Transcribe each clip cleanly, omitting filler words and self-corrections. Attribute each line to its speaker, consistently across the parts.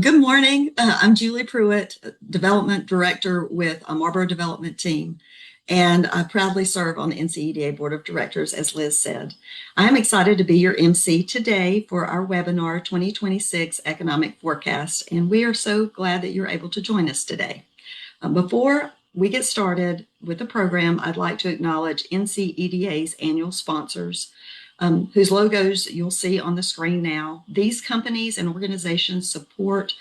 Speaker 1: Good morning. I'm Julie Pruitt, Development Director with Marlboro Development Team, and I proudly serve on the NCEDA Board of Directors, as Liz said. I am excited to be your MC today for our webinar 2026 Economic Forecast, and we are so glad that you're able to join us today. Before we get started with the program, I'd like to acknowledge NCEDA's annual sponsors, whose logos you'll see on the screen now. These companies and organizations support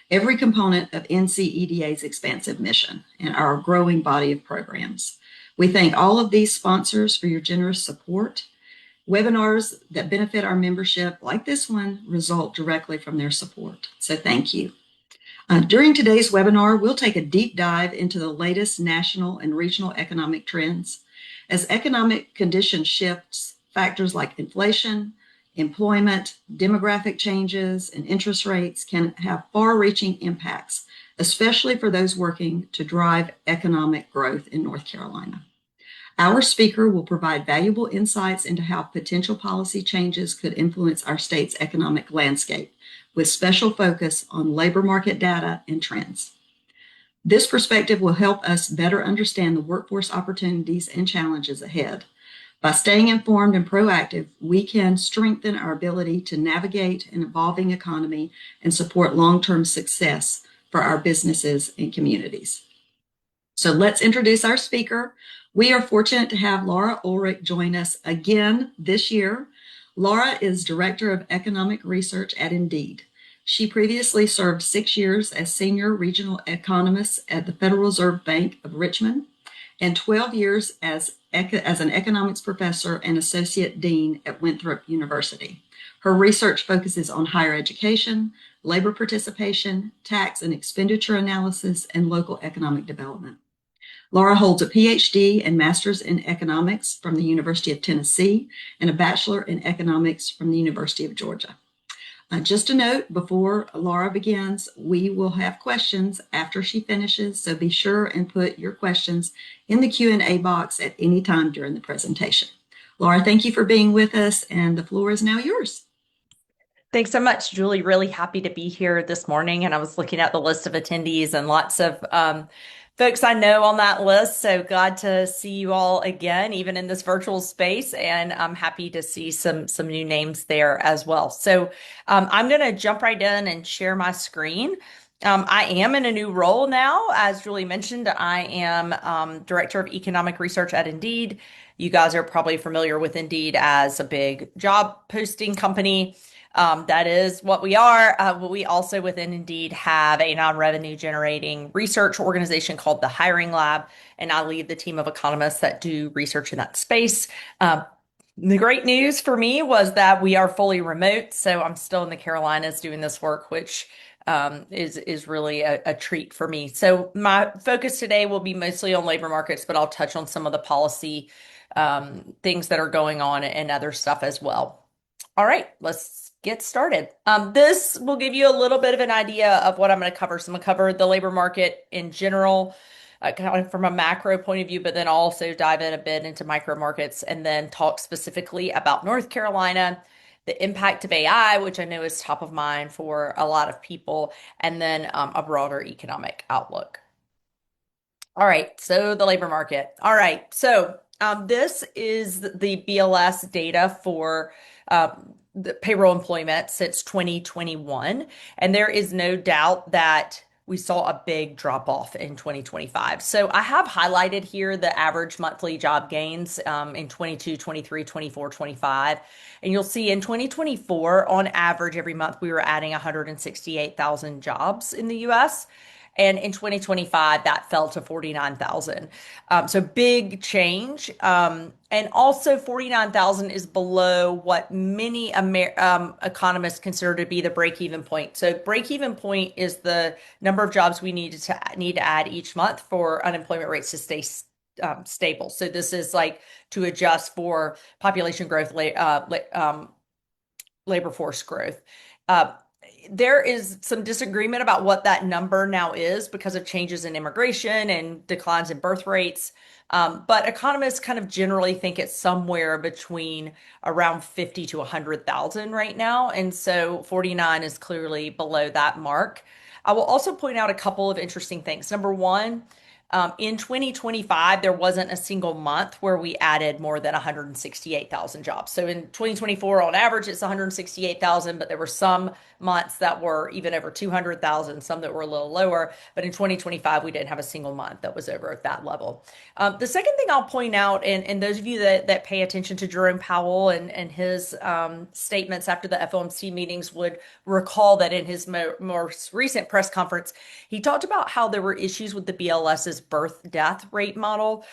Speaker 1: every component of NCEDA's expansive mission and our growing body of programs. We thank all of these sponsors for your generous support. Webinars that benefit our membership, like this one, result directly from their support. So thank you. During today's webinar, we'll take a deep dive into the latest national and regional economic trends. As economic conditions shifts, factors like inflation, employment, demographic changes, and interest rates can have far-reaching impacts, especially for those working to drive economic growth in North Carolina. Our speaker will provide valuable insights into how potential policy changes could influence our state's economic landscape, with special focus on labor market data and trends. This perspective will help us better understand the workforce opportunities and challenges ahead. By staying informed and proactive, we can strengthen our ability to navigate an evolving economy and support long-term success for our businesses and communities. So let's introduce our speaker. We are fortunate to have Laura Ullrich join us again this year. Laura is Director of Economic Research at Indeed. She previously served 6 years as Senior Regional Economist at the Federal Reserve Bank of Richmond and 12 years as an economics professor and associate dean at Winthrop University. Her research focuses on higher education, labor participation, tax and expenditure analysis, and local economic development. Laura holds a PhD and master's in economics from the University of Tennessee and a bachelor in economics from the University of Georgia. Just a note, before Laura begins, we will have questions after she finishes, so be sure and put your questions in the Q&A box at any time during the presentation. Laura, thank you for being with us, and the floor is now yours.
Speaker 2: Thanks so much, Julie. Really happy to be here this morning, and I was looking at the list of attendees and lots of folks I know on that list, so glad to see you all again, even in this virtual space, and I'm happy to see some new names there as well. So I'm going to jump right in and share my screen. I am in a new role now. As Julie mentioned, I am Director of Economic Research at Indeed. You guys are probably familiar with Indeed as a big job posting company. That is what we are. But we also within Indeed have a non-revenue generating research organization called the Hiring Lab, and I lead the team of economists that do research in that space. The great news for me was that we are fully remote, so I'm still in the Carolinas doing this work, which is really a treat for me. So my focus today will be mostly on labor markets, but I'll touch on some of the policy things that are going on and other stuff as well. All right, let's get started. This will give you a little bit of an idea of what I'm going to cover. So I'm going to cover the labor market in general, kind of from a macro point of view, but then also dive in a bit into micro markets and then talk specifically about North Carolina, the impact of AI, which I know is top of mind for a lot of people, and then a broader economic outlook. All right, so the labor market. All right, so this is the BLS data for the payroll employment since 2021. And there is no doubt that we saw a big drop off in 2025. So I have highlighted here the average monthly job gains in 22, 23, 24, 25. And you'll see in 2024, on average, every month we were adding 168,000 jobs in the US. And in 2025, that fell to 49,000. So big change. And also 49,000 is below what many economists consider to be the break-even point. So break-even point is the number of jobs we need to add each month for unemployment rates to stay stable. So this is like to adjust for population growth, labor force growth. there is some disagreement about what that number now is because of changes in immigration and declines in birth rates. But economists kind of generally think it's somewhere between around 50 to 100,000 right now. And so 49 is clearly below that mark. I will also point out a couple of interesting things. Number one, in 2025, there wasn't a single month where we added more than 168,000 jobs. So in 2024, on average, it's 168,000, but there were some months that were even over 200,000, some that were a little lower. But in 2025, we didn't have a single month that was over at that level. The second thing I'll point out, and those of you that pay attention to Jerome Powell and his statements after the FOMC meetings would recall that in his most recent press conference, he talked about how there were issues with the BLS's birth death rate model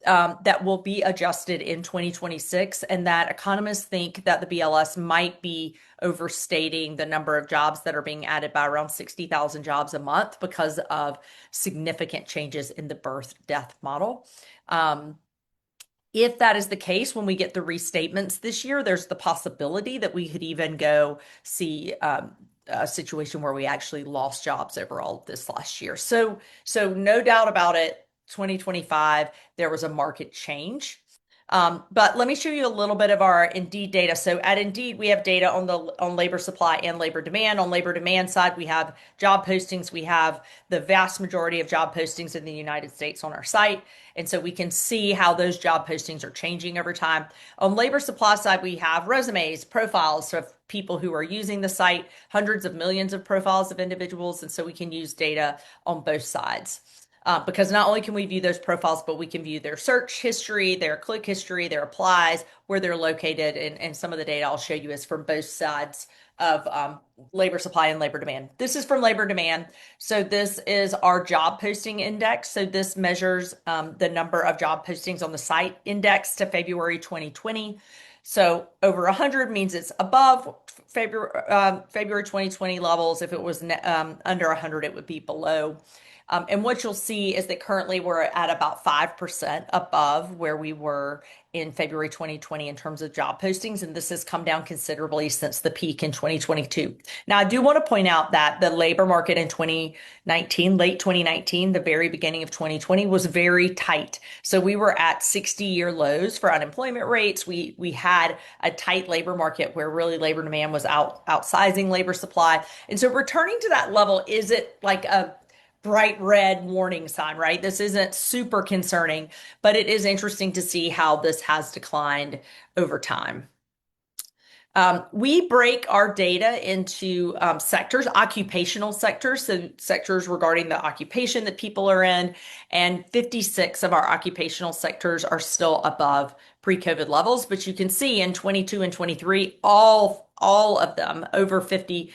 Speaker 2: that will be adjusted in 2026, and that economists think that the BLS might be overstating the number of jobs that are being added by around 60,000 jobs a month because of significant changes in the birth death model. If that is the case, when we get the restatements this year, there's the possibility that we could even go see a situation where we actually lost jobs overall this last year. So no doubt about it, 2025, there was a market change. But let me show you a little bit of our Indeed data. So at Indeed, we have data on labor supply and labor demand. On labor demand side, we have job postings. We have the vast majority of job postings in the United States on our site. And so we can see how those job postings are changing over time. On labor supply side, we have resumes, profiles of people who are using the site, hundreds of millions of profiles of individuals. And so we can use data on both sides. Because not only can we view those profiles, but we can view their search history, their click history, their applies, where they're located, and some of the data I'll show you is from both sides of labor supply and labor demand. This is from labor demand. So this is our job posting index. So this measures the number of job postings on the site index to February 2020. So over 100 means it's above February 2020 levels. If it was under 100, it would be below. And what you'll see is that currently we're at about 5% above where we were in February 2020 in terms of job postings. And this has come down considerably since the peak in 2022. Now, I do want to point out that the labor market in 2019, late 2019, the very beginning of 2020 was very tight. So we were at 60-year lows for unemployment rates. We had a tight labor market where really labor demand was outsizing labor supply. And so returning to that level, is it like a bright red warning sign, right? This isn't super concerning, but it is interesting to see how this has declined over time. We break our data into sectors, occupational sectors, so sectors regarding the occupation that people are in, and 56 of our occupational sectors are still above pre-COVID levels. But you can see in 22 and 23, all of them, over 50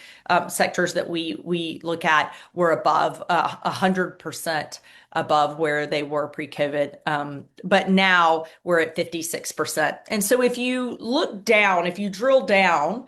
Speaker 2: sectors that we look at, were above 100% above where they were pre-COVID. But now we're at 56%. And so if you look down, if you drill down,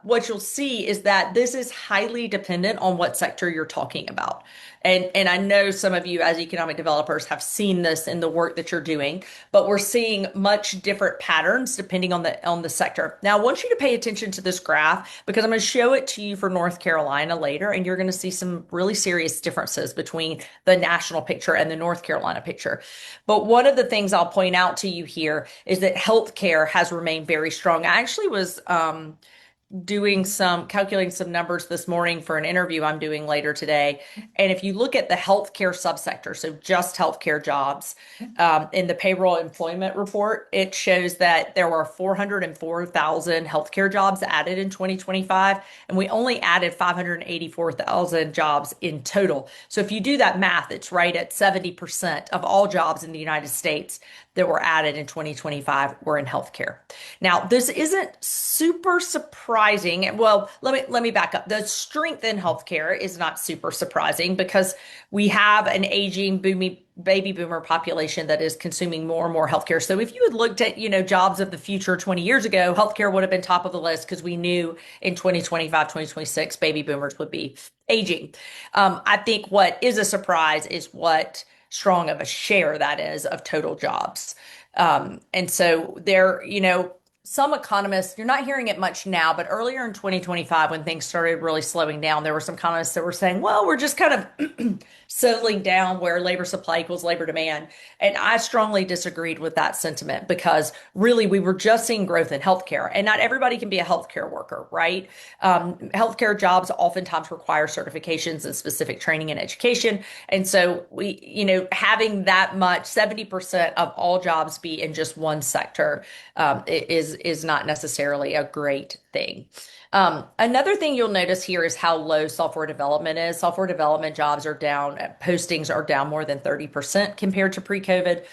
Speaker 2: what you'll see is that this is highly dependent on what sector you're talking about. And I know some of you as economic developers have seen this in the work that you're doing, but we're seeing much different patterns depending on the sector. Now, I want you to pay attention to this graph because I'm going to show it to you for North Carolina later, and you're going to see some really serious differences between the national picture and the North Carolina picture. But one of the things I'll point out to you here is that healthcare has remained very strong. I actually was calculating some numbers this morning for an interview I'm doing later today. And if you look at the healthcare subsector, so just healthcare jobs, in the payroll employment report, it shows that there were 404,000 healthcare jobs added in 2025, and we only added 584,000 jobs in total. So if you do that math, it's right at 70% of all jobs in the United States that were added in 2025 were in healthcare. Now, this isn't super surprising. Well, let me back up. The strength in healthcare is not super surprising because we have an aging baby boomer population that is consuming more and more healthcare. So if you had looked at, jobs of the future 20 years ago, healthcare would have been top of the list because we knew in 2025, 2026, baby boomers would be aging. I think what is a surprise is what strong of a share that is of total jobs. And so there, some economists, you're not hearing it much now, but earlier in 2025, when things started really slowing down, there were some economists that were saying, well, we're just kind of settling down where labor supply equals labor demand. And I strongly disagreed with that sentiment because really we were just seeing growth in healthcare, and not everybody can be a healthcare worker, right? Healthcare jobs oftentimes require certifications and specific training and education. And so having that much, 70% of all jobs be in just one sector is not necessarily a great thing. Another thing you'll notice here is how low software development is. Software development jobs are down, postings are down more than 30% compared to pre-COVID.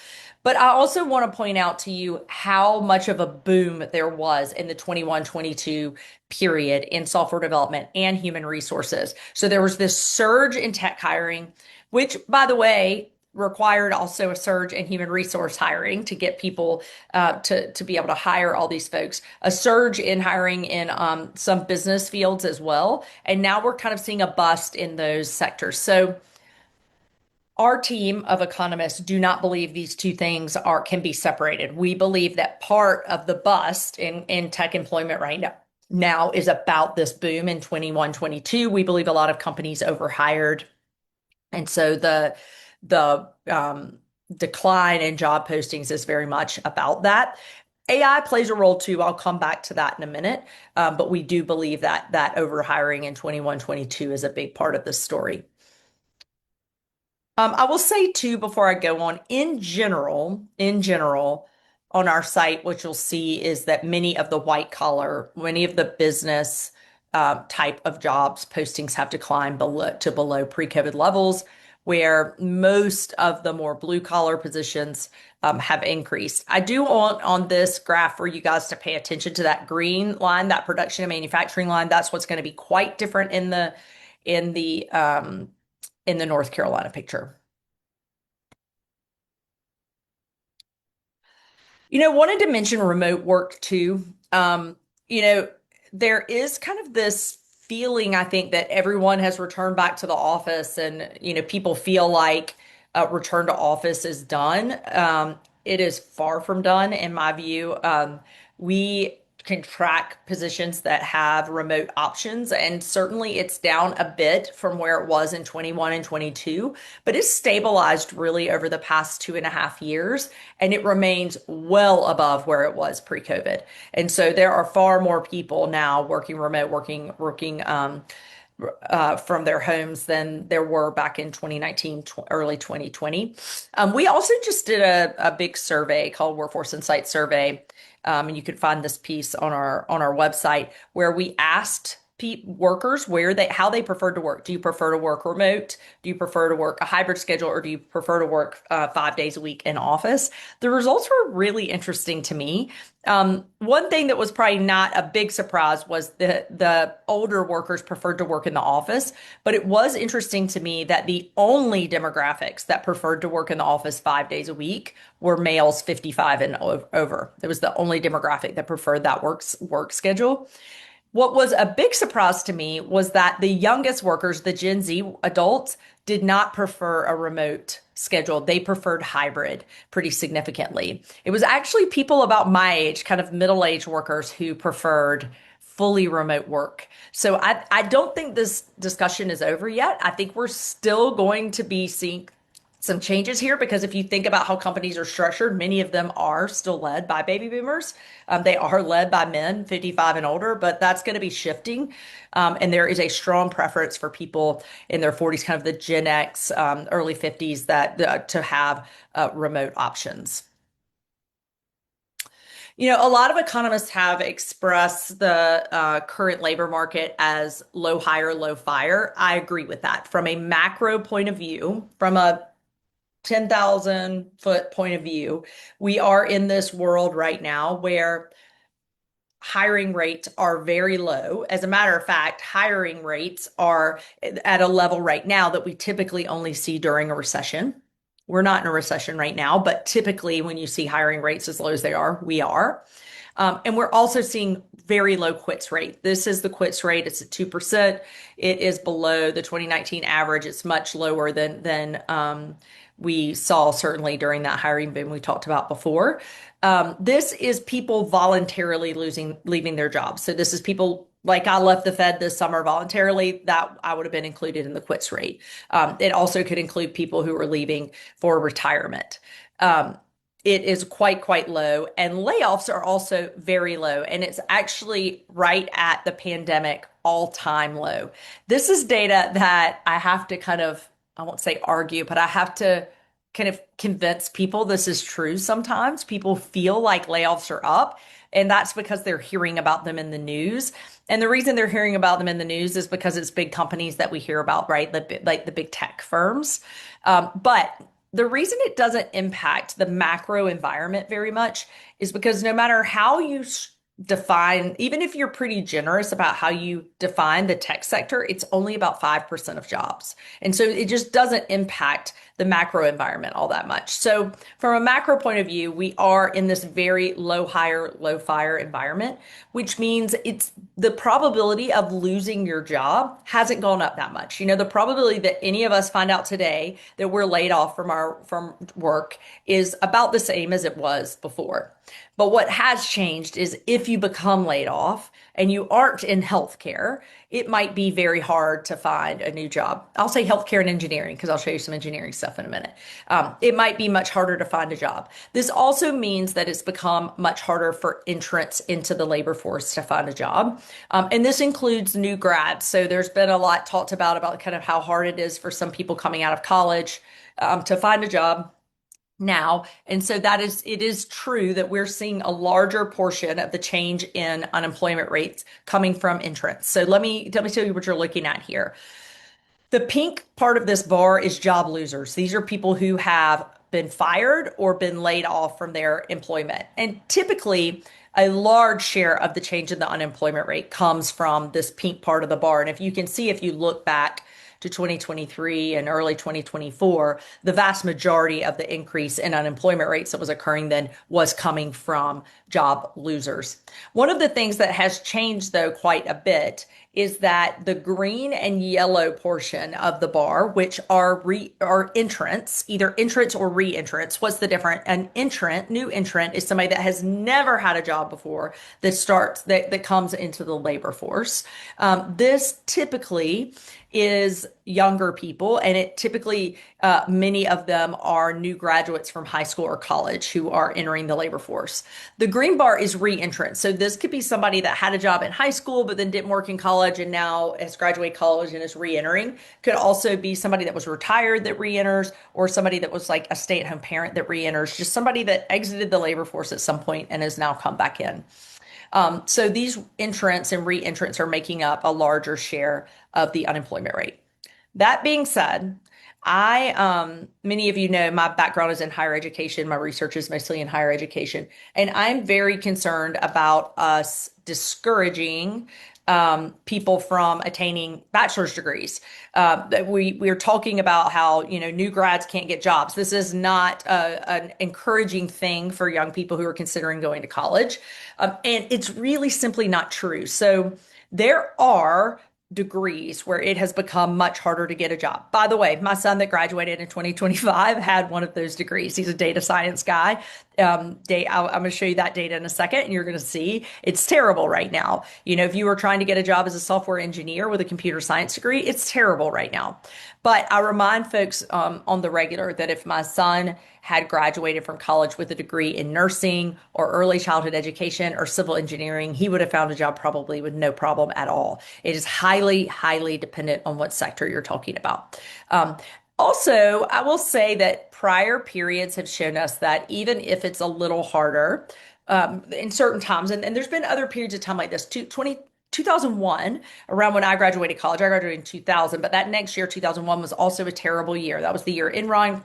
Speaker 2: But I also want to point out to you how much of a boom there was in the 21-22 period in software development and human resources. So there was this surge in tech hiring, which, by the way, required also a surge in human resource hiring to get people to be able to hire all these folks, a surge in hiring in some business fields as well. And now we're kind of seeing a bust in those sectors. So our team of economists do not believe these two things can be separated. We believe that part of the bust in tech employment right now is about this boom in 21-22. We believe a lot of companies overhired. And so the decline in job postings is very much about that. AI plays a role too. I'll come back to that in a minute. But we do believe that overhiring in 21-22 is a big part of this story. I will say too, before I go on, in general, on our site, what you'll see is that many of the business type of jobs postings have declined below pre-COVID levels, where most of the more blue collar positions have increased. I do want on this graph for you guys to pay attention to that green line, that production and manufacturing line. That's what's going to be quite different in the North Carolina picture. Wanted to mention remote work too. You know, there is kind of this feeling, I think, that everyone has returned back to the office and, people feel like return to office is done. It is far from done, in my view. We can track positions that have remote options, and certainly it's down a bit from where it was in 21 and 22, but it's stabilized really over the past 2.5 years, and it remains well above where it was pre-COVID. And so there are far more people now working remote, working from their homes than there were back in 2019, early 2020. We also just did a big survey called Workforce Insight Survey, and you can find this piece on our website, where we asked workers how they preferred to work. Do you prefer to work remote? Do you prefer to work a hybrid schedule, or do you prefer to work 5 days a week in office? The results were really interesting to me. One thing that was probably not a big surprise was the older workers preferred to work in the office, but it was interesting to me that the only demographics that preferred to work in the office 5 days a week were males 55 and over. It was the only demographic that preferred that work schedule. What was a big surprise to me was that the youngest workers, the Gen Z adults, did not prefer a remote schedule. They preferred hybrid pretty significantly. It was actually people about my age, kind of middle-aged workers, who preferred fully remote work. So I don't think this discussion is over yet. I think we're still going to be seeing some changes here, because if you think about how companies are structured, many of them are still led by baby boomers. They are led by men 55 and older, but that's going to be shifting. And there is a strong preference for people in their 40s, kind of the Gen X, early 50s, to have remote options. A lot of economists have expressed the current labor market as low hire, low fire. I agree with that. From a macro point of view, from a 10,000-foot point of view, we are in this world right now where hiring rates are very low. As a matter of fact, hiring rates are at a level right now that we typically only see during a recession. We're not in a recession right now, but typically when you see hiring rates as low as they are, we are. And we're also seeing very low quits rate. This is the quits rate. It's at 2%. It is below the 2019 average. It's much lower than we saw certainly during that hiring boom we talked about before. This is people voluntarily leaving their jobs. So this is people like I left the Fed this summer voluntarily, that I would have been included in the quits rate. It also could include people who are leaving for retirement. It is quite low, and layoffs are also very low, and it's actually right at the pandemic all-time low. This is data that I have to kind of, I won't say argue, but I have to kind of convince people this is true sometimes. People feel like layoffs are up, and that's because they're hearing about them in the news. And the reason they're hearing about them in the news is because it's big companies that we hear about, right? Like the big tech firms. But the reason it doesn't impact the macro environment very much is because no matter how you define, even if you're pretty generous about how you define the tech sector, it's only about 5% of jobs. And so it just doesn't impact the macro environment all that much. So from a macro point of view, we are in this very low hire, low fire environment, which means it's the probability of losing your job hasn't gone up that much. You know, the probability that any of us find out today that we're laid off from work is about the same as it was before. But what has changed is if you become laid off and you aren't in healthcare, it might be very hard to find a new job. I'll say healthcare and engineering because I'll show you some engineering stuff in a minute. It might be much harder to find a job. This also means that it's become much harder for entrants into the labor force to find a job. And this includes new grads. So there's been a lot talked about kind of how hard it is for some people coming out of college to find a job now. And so it is true that we're seeing a larger portion of the change in unemployment rates coming from entrants. So let me tell you what you're looking at here. The pink part of this bar is job losers. These are people who have been fired or been laid off from their employment. And typically, a large share of the change in the unemployment rate comes from this pink part of the bar. And if you can see, if you look back to 2023 and early 2024, the vast majority of the increase in unemployment rates that was occurring then was coming from job losers. One of the things that has changed, though, quite a bit is that the green and yellow portion of the bar, which are entrants, either entrants or re-entrants. What's the difference? An entrant, new entrant, is somebody that has never had a job before that comes into the labor force. This typically is younger people, and it typically many of them are new graduates from high school or college who are entering the labor force. The green bar is re-entrant. So this could be somebody that had a job in high school but then didn't work in college and now has graduated college and is re-entering. Could also be somebody that was retired that re-enters, or somebody that was like a stay-at-home parent that re-enters, just somebody that exited the labor force at some point and has now come back in. So these entrants and re-entrants are making up a larger share of the unemployment rate. That being said, many of you know my background is in higher education. My research is mostly in higher education, and I'm very concerned about us discouraging people from attaining bachelor's degrees. We're talking about how, new grads can't get jobs. This is not an encouraging thing for young people who are considering going to college. And it's really simply not true. So there are degrees where it has become much harder to get a job. By the way, my son that graduated in 2025 had one of those degrees. He's a data science guy. I'm going to show you that data in a second, and you're going to see it's terrible right now. If you were trying to get a job as a software engineer with a computer science degree, it's terrible right now. But I remind folks on the regular that if my son had graduated from college with a degree in nursing or early childhood education or civil engineering, he would have found a job probably with no problem at all. It is highly, highly dependent on what sector you're talking about. Also, I will say that prior periods have shown us that even if it's a little harder in certain times, and there's been other periods of time like this, 2001, around when I graduated college. I graduated in 2000, but that next year, 2001, was also a terrible year. That was the year Enron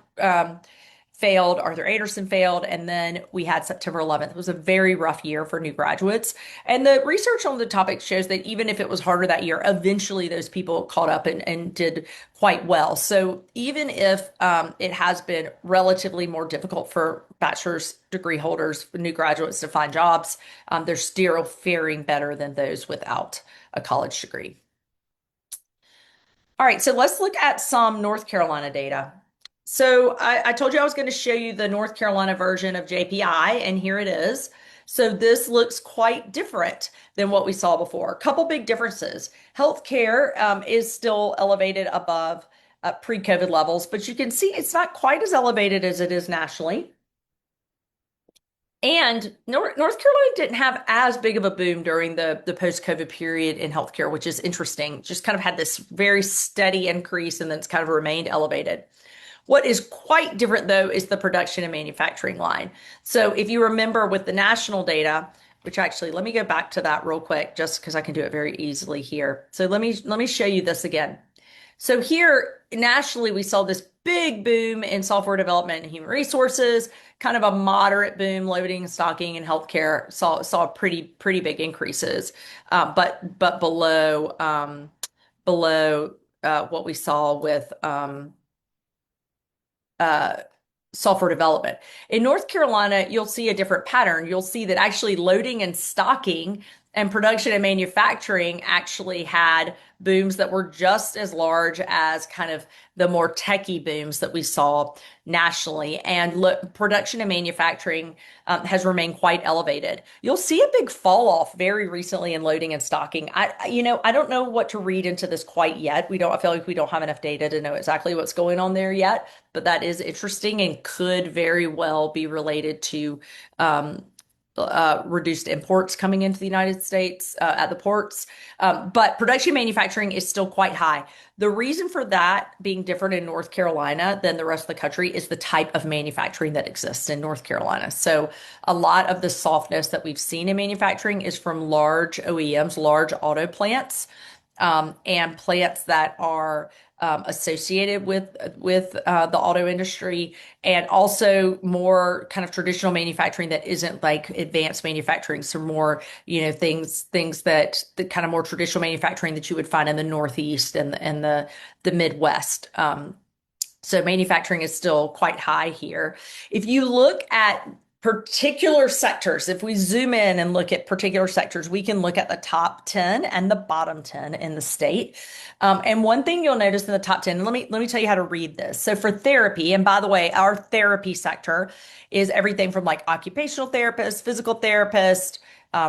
Speaker 2: failed, Arthur Anderson failed, and then we had September 11th. It was a very rough year for new graduates. And the research on the topic shows that even if it was harder that year, eventually those people caught up and did quite well. So even if it has been relatively more difficult for bachelor's degree holders, new graduates to find jobs, they're still faring better than those without a college degree. All right, so let's look at some North Carolina data. So I told you I was going to show you the North Carolina version of JPI, and here it is. So this looks quite different than what we saw before. A couple big differences. Healthcare is still elevated above pre-COVID levels, but you can see it's not quite as elevated as it is nationally. And North Carolina didn't have as big of a boom during the post-COVID period in healthcare, which is interesting. Just kind of had this very steady increase and then it's kind of remained elevated. What is quite different, though, is the production and manufacturing line. So if you remember with the national data, which actually, let me go back to that real quick, just because I can do it very easily here. So let me show you this again. So here, nationally, we saw this big boom in software development and human resources, kind of a moderate boom, loading, stocking, and healthcare saw pretty big increases, but below what we saw with uh, software development. In North Carolina, you'll see a different pattern. You'll see that actually loading and stocking and production and manufacturing actually had booms that were just as large as kind of the more techie booms that we saw nationally. And production and manufacturing has remained quite elevated. You'll see a big fall off very recently in loading and stocking. I don't know what to read into this quite yet. I feel like we don't have enough data to know exactly what's going on there yet, but that is interesting and could very well be related to reduced imports coming into the United States at the ports. But production manufacturing is still quite high. The reason for that being different in North Carolina than the rest of the country is the type of manufacturing that exists in North Carolina. So a lot of the softness that we've seen in manufacturing is from large OEMs, large auto plants, and plants that are associated with the auto industry, and also more kind of traditional manufacturing that isn't like advanced manufacturing. So more, things that the kind of more traditional manufacturing that you would find in the Northeast and the Midwest. So manufacturing is still quite high here. If you look at particular sectors, if we zoom in and look at particular sectors, we can look at the top 10 and the bottom 10 in the state. And one thing you'll notice in the top 10, and let me tell you how to read this. So for therapy, and by the way, our therapy sector is everything from like occupational therapist, physical therapist,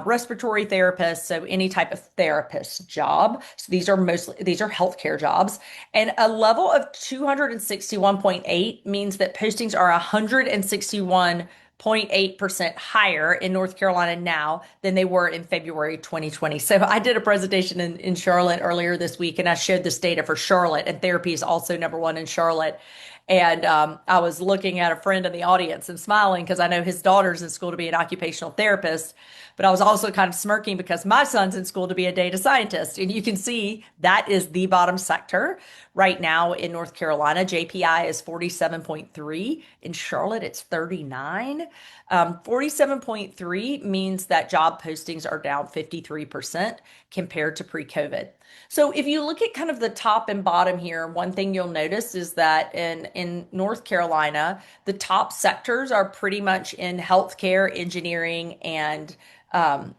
Speaker 2: respiratory therapist, so any type of therapist job. So these are healthcare jobs. And a level of 261.8 means that postings are 161.8% higher in North Carolina now than they were in February 2020. So I did a presentation in Charlotte earlier this week, and I showed this data for Charlotte, and therapy is also number one in Charlotte. And I was looking at a friend in the audience and smiling because I know his daughter's in school to be an occupational therapist. But I was also kind of smirking because my son's in school to be a data scientist. And you can see that is the bottom sector right now in North Carolina. JPI is 47.3. In Charlotte, it's 39. 47.3 means that job postings are down 53% compared to pre-COVID. So if you look at kind of the top and bottom here, one thing you'll notice is that in North Carolina, the top sectors are pretty much in healthcare, engineering, and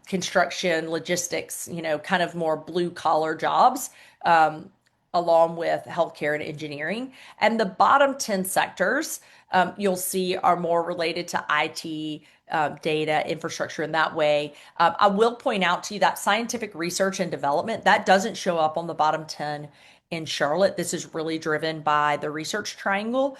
Speaker 2: construction, logistics, kind of more blue collar jobs, along with healthcare and engineering. And the bottom 10 sectors you'll see are more related to IT, data, infrastructure in that way. I will point out to you that scientific research and development, that doesn't show up on the bottom 10 in Charlotte. This is really driven by the Research Triangle.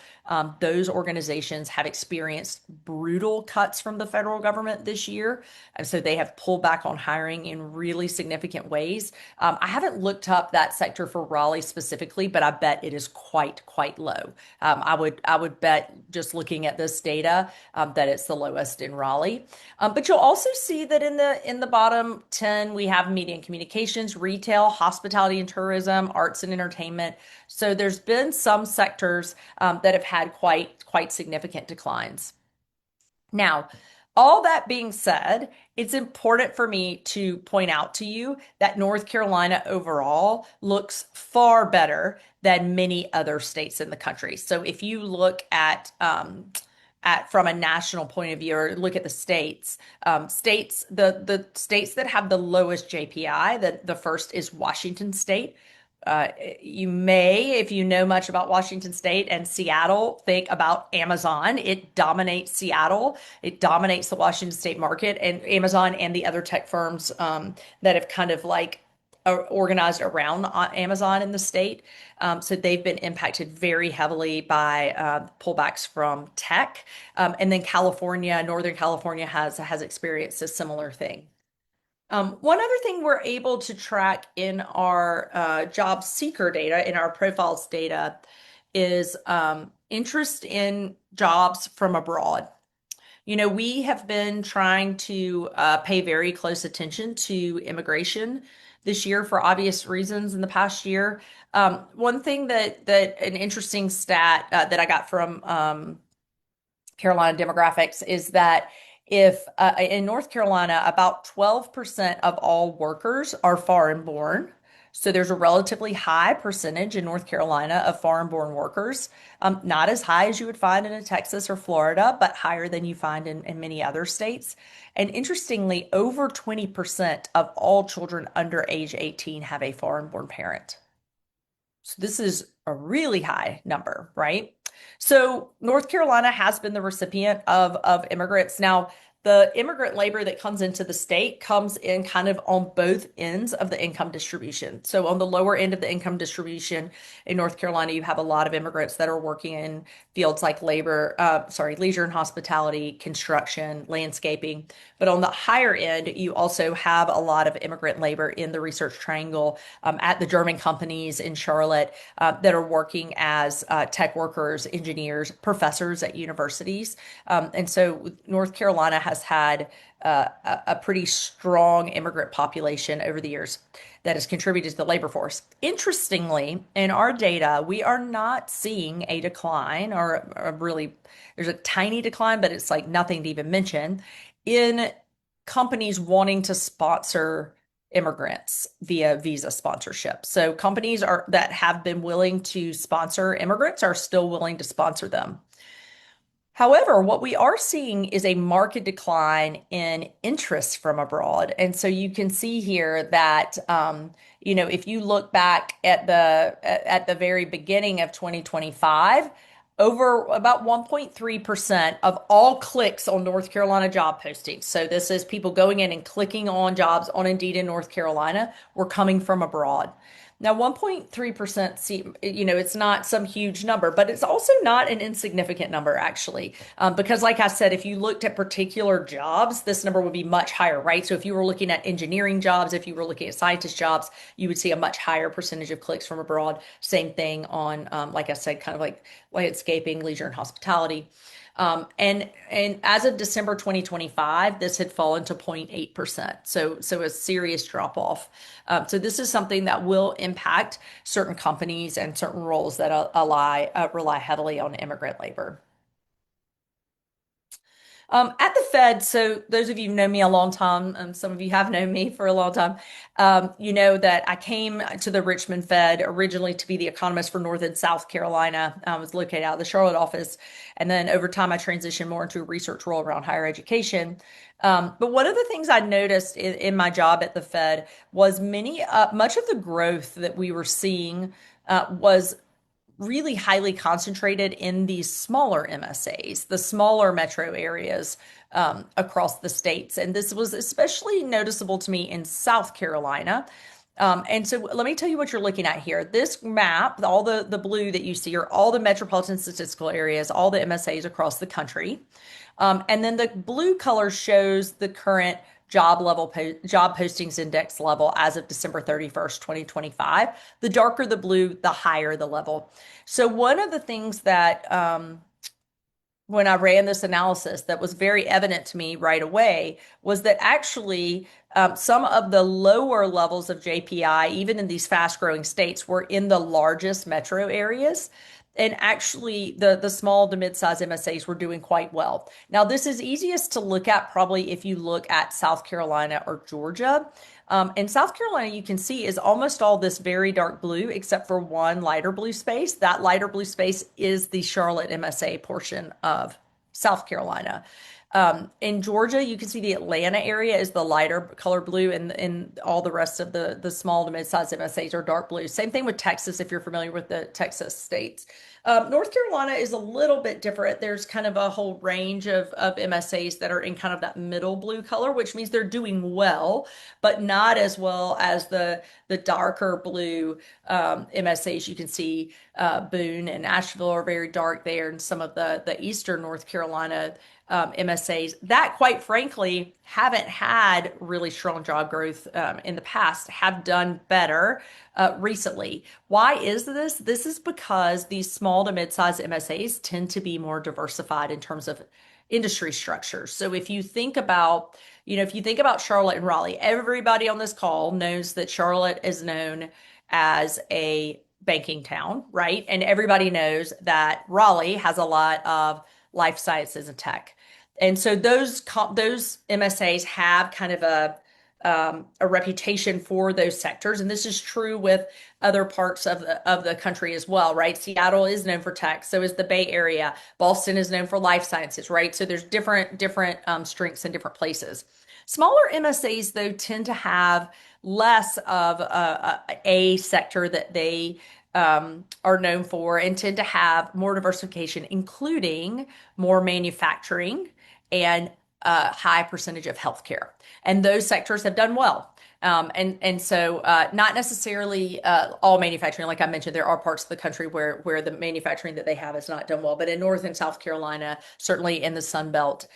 Speaker 2: Those organizations have experienced brutal cuts from the federal government this year. And so they have pulled back on hiring in really significant ways. I haven't looked up that sector for Raleigh specifically, but I bet it is quite low. I would bet just looking at this data that it's the lowest in Raleigh. But you'll also see that in the bottom 10, we have media and communications, retail, hospitality and tourism, arts and entertainment. So there's been some sectors that have had quite significant declines. Now, all that being said, it's important for me to point out to you that North Carolina overall looks far better than many other states in the country. So if you look at from a national point of view, or look at the states, the states that have the lowest JPI, the first is Washington State. You may, if you know much about Washington State and Seattle, think about Amazon. It dominates Seattle. It dominates the Washington State market, and Amazon and the other tech firms that have kind of like organized around Amazon in the state. So they've been impacted very heavily by pullbacks from tech. And then California, Northern California has experienced a similar thing. One other thing we're able to track in our job seeker data, in our profiles data, is interest in jobs from abroad. You know, we have been trying to pay very close attention to immigration this year for obvious reasons in the past year. One thing that an interesting stat that I got from Carolina Demographics is that if in North Carolina, about 12% of all workers are foreign born. So there's a relatively high percentage in North Carolina of foreign born workers. Not as high as you would find in Texas or Florida, but higher than you find in many other states. And interestingly, over 20% of all children under age 18 have a foreign born parent. So this is a really high number, right? So North Carolina has been the recipient of immigrants. Now, the immigrant labor that comes into the state comes in kind of on both ends of the income distribution. So on the lower end of the income distribution in North Carolina, you have a lot of immigrants that are working in fields like leisure and hospitality, construction, landscaping. But on the higher end, you also have a lot of immigrant labor in the Research Triangle, at the German companies in Charlotte that are working as tech workers, engineers, professors at universities. And so North Carolina has had a pretty strong immigrant population over the years that has contributed to the labor force. Interestingly, in our data, we are not seeing a decline or really, there's a tiny decline, but it's like nothing to even mention in companies wanting to sponsor immigrants via visa sponsorship. So companies that have been willing to sponsor immigrants are still willing to sponsor them. However, what we are seeing is a market decline in interest from abroad. And so you can see here that, if you look back at the very beginning of 2025, over about 1.3% of all clicks on North Carolina job postings. So this is people going in and clicking on jobs on Indeed in North Carolina were coming from abroad. Now, 1.3%, it's not some huge number, but it's also not an insignificant number, actually. Because like I said, if you looked at particular jobs, this number would be much higher, right? So if you were looking at engineering jobs, if you were looking at scientist jobs, you would see a much higher percentage of clicks from abroad. Same thing on, like I said, kind of like landscaping, leisure, and hospitality. And as of December 2025, this had fallen to 0.8%. So a serious drop off. So this is something that will impact certain companies and certain roles that rely heavily on immigrant labor. At the Fed, so those of you who know me a long time, some of you have known me for a long time, you know that I came to the Richmond Fed originally to be the economist for North and South Carolina. I was located out of the Charlotte office. And then over time, I transitioned more into a research role around higher education. But one of the things I noticed in my job at the Fed was much of the growth that we were seeing was really highly concentrated in these smaller MSAs, the smaller metro areas across the states. And this was especially noticeable to me in South Carolina. And so let me tell you what you're looking at here. This map, all the blue that you see are all the metropolitan statistical areas, all the MSAs across the country. And then the blue color shows the current job postings index level as of December 31st, 2025. The darker the blue, the higher the level. So one of the things that when I ran this analysis that was very evident to me right away was that actually Some of the lower levels of JPI, even in these fast growing states, were in the largest metro areas. And actually, the small to mid-size MSAs were doing quite well. Now, this is easiest to look at probably if you look at South Carolina or Georgia. In South Carolina, you can see is almost all this very dark blue, except for one lighter blue space. That lighter blue space is the Charlotte MSA portion of South Carolina. In Georgia, you can see the Atlanta area is the lighter color blue, and all the rest of the small to mid-sized MSAs are dark blue. Same thing with Texas, if you're familiar with the Texas states. North Carolina is a little bit different. There's kind of a whole range of MSAs that are in kind of that middle blue color, which means they're doing well, but not as well as the darker blue MSAs. You can see Boone and Asheville are very dark there, and some of the eastern North Carolina MSAs that, quite frankly, haven't had really strong job growth in the past, have done better recently. Why is this? This is because these small to mid-sized MSAs tend to be more diversified in terms of industry structures. So if you think about, if you think about Charlotte and Raleigh, everybody on this call knows that Charlotte is known as a banking town, right? And everybody knows that Raleigh has a lot of life sciences and tech. And so those MSAs have kind of a reputation for those sectors, and this is true with other parts of the country as well, right? Seattle is known for tech, so is the Bay Area. Boston is known for life sciences, right? So there's different strengths in different places. Smaller MSAs, though, tend to have less of a sector that they are known for, and tend to have more diversification, including more manufacturing and a high percentage of healthcare. And those sectors have done well. So not necessarily all manufacturing, like I mentioned, there are parts of the country where the manufacturing that they have has not done well. But in North and South Carolina, certainly in the Sun Belt,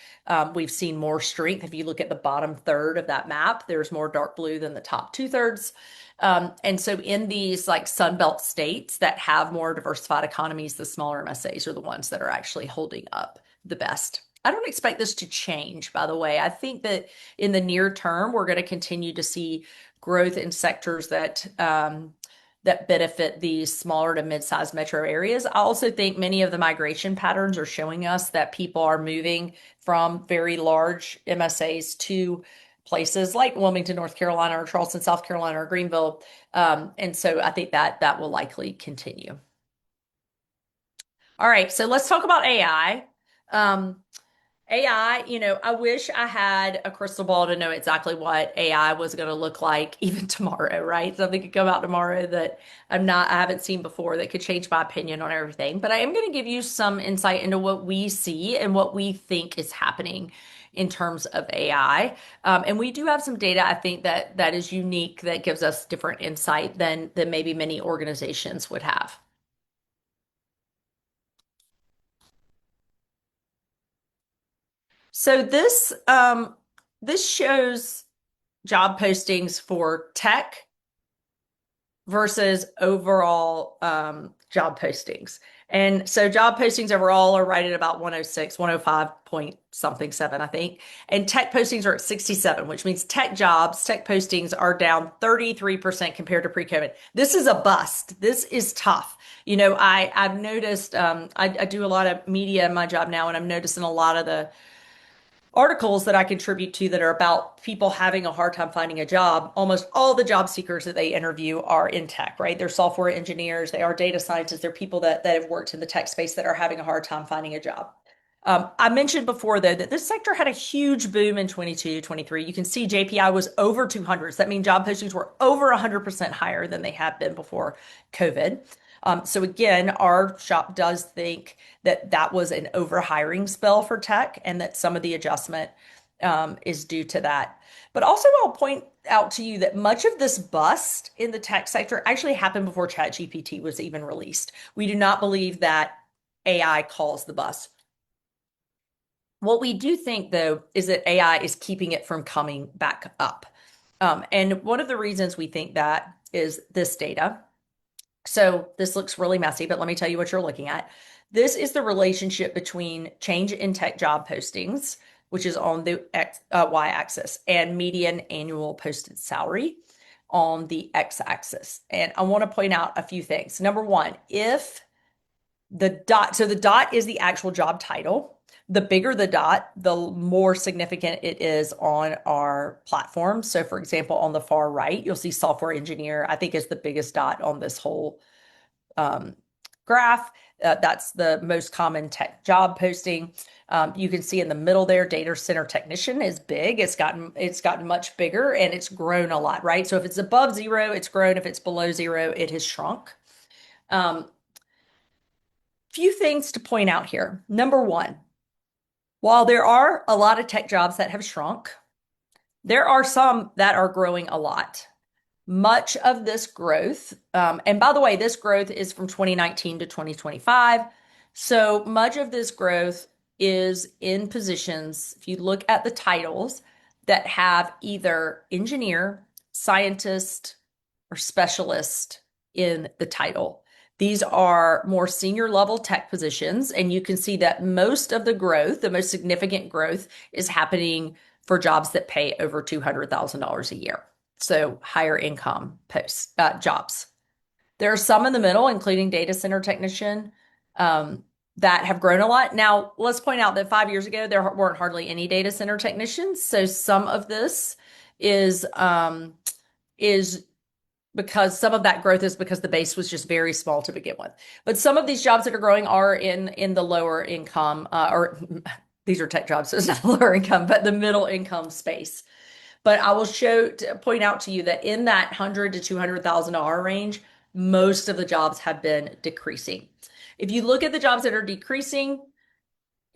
Speaker 2: we've seen more strength. If you look at the bottom third of that map, there's more dark blue than the top two-thirds. And so in these like Sun Belt states that have more diversified economies, the smaller MSAs are the ones that are actually holding up the best. I don't expect this to change, by the way. I think that in the near term, we're going to continue to see growth in sectors that that benefit these smaller to mid-sized metro areas. I also think many of the migration patterns are showing us that people are moving from very large MSAs to places like Wilmington, North Carolina, or Charleston, South Carolina, or Greenville. And so I think that will likely continue. All right, so let's talk about AI. AI, I wish I had a crystal ball to know exactly what AI was going to look like even tomorrow, right? Something could come out tomorrow that I haven't seen before that could change my opinion on everything. But I am going to give you some insight into what we see and what we think is happening in terms of AI. And we do have some data, I think, that is unique, that gives us different insight than maybe many organizations would have. So this shows job postings for tech versus overall job postings. And so job postings overall are right at about 106, 105 point something seven, I think. And tech postings are at 67, which means tech postings are down 33% compared to pre-COVID. This is a bust. This is tough. I've noticed, I do a lot of media in my job now, and I'm noticing a lot of the articles that I contribute to that are about people having a hard time finding a job. Almost all the job seekers that they interview are in tech, right? They're software engineers, they are data scientists, they're people that have worked in the tech space that are having a hard time finding a job. I mentioned before, though, that this sector had a huge boom in 22, 23. You can see JPI was over 200s. That means job postings were over 100% higher than they had been before COVID. So again, our shop does think that was an overhiring spell for tech, and that some of the adjustment is due to that. But also, I'll point out to you that much of this bust in the tech sector actually happened before ChatGPT was even released. We do not believe that AI caused the bust. What we do think, though, is that AI is keeping it from coming back up. And one of the reasons we think that is this data. So this looks really messy, but let me tell you what you're looking at. This is the relationship between change in tech job postings which is on the y-axis, and median annual posted salary on the x-axis. And I want to point out a few things. Number one, if the dot, so the dot is the actual job title. The bigger the dot, the more significant it is on our platform. So for example, on the far right, you'll see software engineer, I think is the biggest dot on this whole graph. That's the most common tech job posting. You can see in the middle there, data center technician is big. It's gotten much bigger and it's grown a lot, right? So if it's above zero, it's grown. If it's below zero, it has shrunk. Few things to point out here. Number one, while there are a lot of tech jobs that have shrunk, there are some that are growing a lot. Much of this growth, and by the way, this growth is from 2019 to 2025. So much of this growth is in positions, if you look at the titles, that have either engineer, scientist, or specialist in the title. These are more senior level tech positions, and you can see that most of the growth, the most significant growth, is happening for jobs that pay over $200,000 a year. So higher income jobs. There are some in the middle, including data center technician, that have grown a lot. Now, let's point out that 5 years ago, there weren't hardly any data center technicians. So some of this is because some of that growth is because the base was just very small to begin with. But some of these jobs that are growing are in the lower income, or these are tech jobs, so it's not lower income, but the middle income space. But I will point out to you that in that $100,000 to $200,000 range, most of the jobs have been decreasing. If you look at the jobs that are decreasing,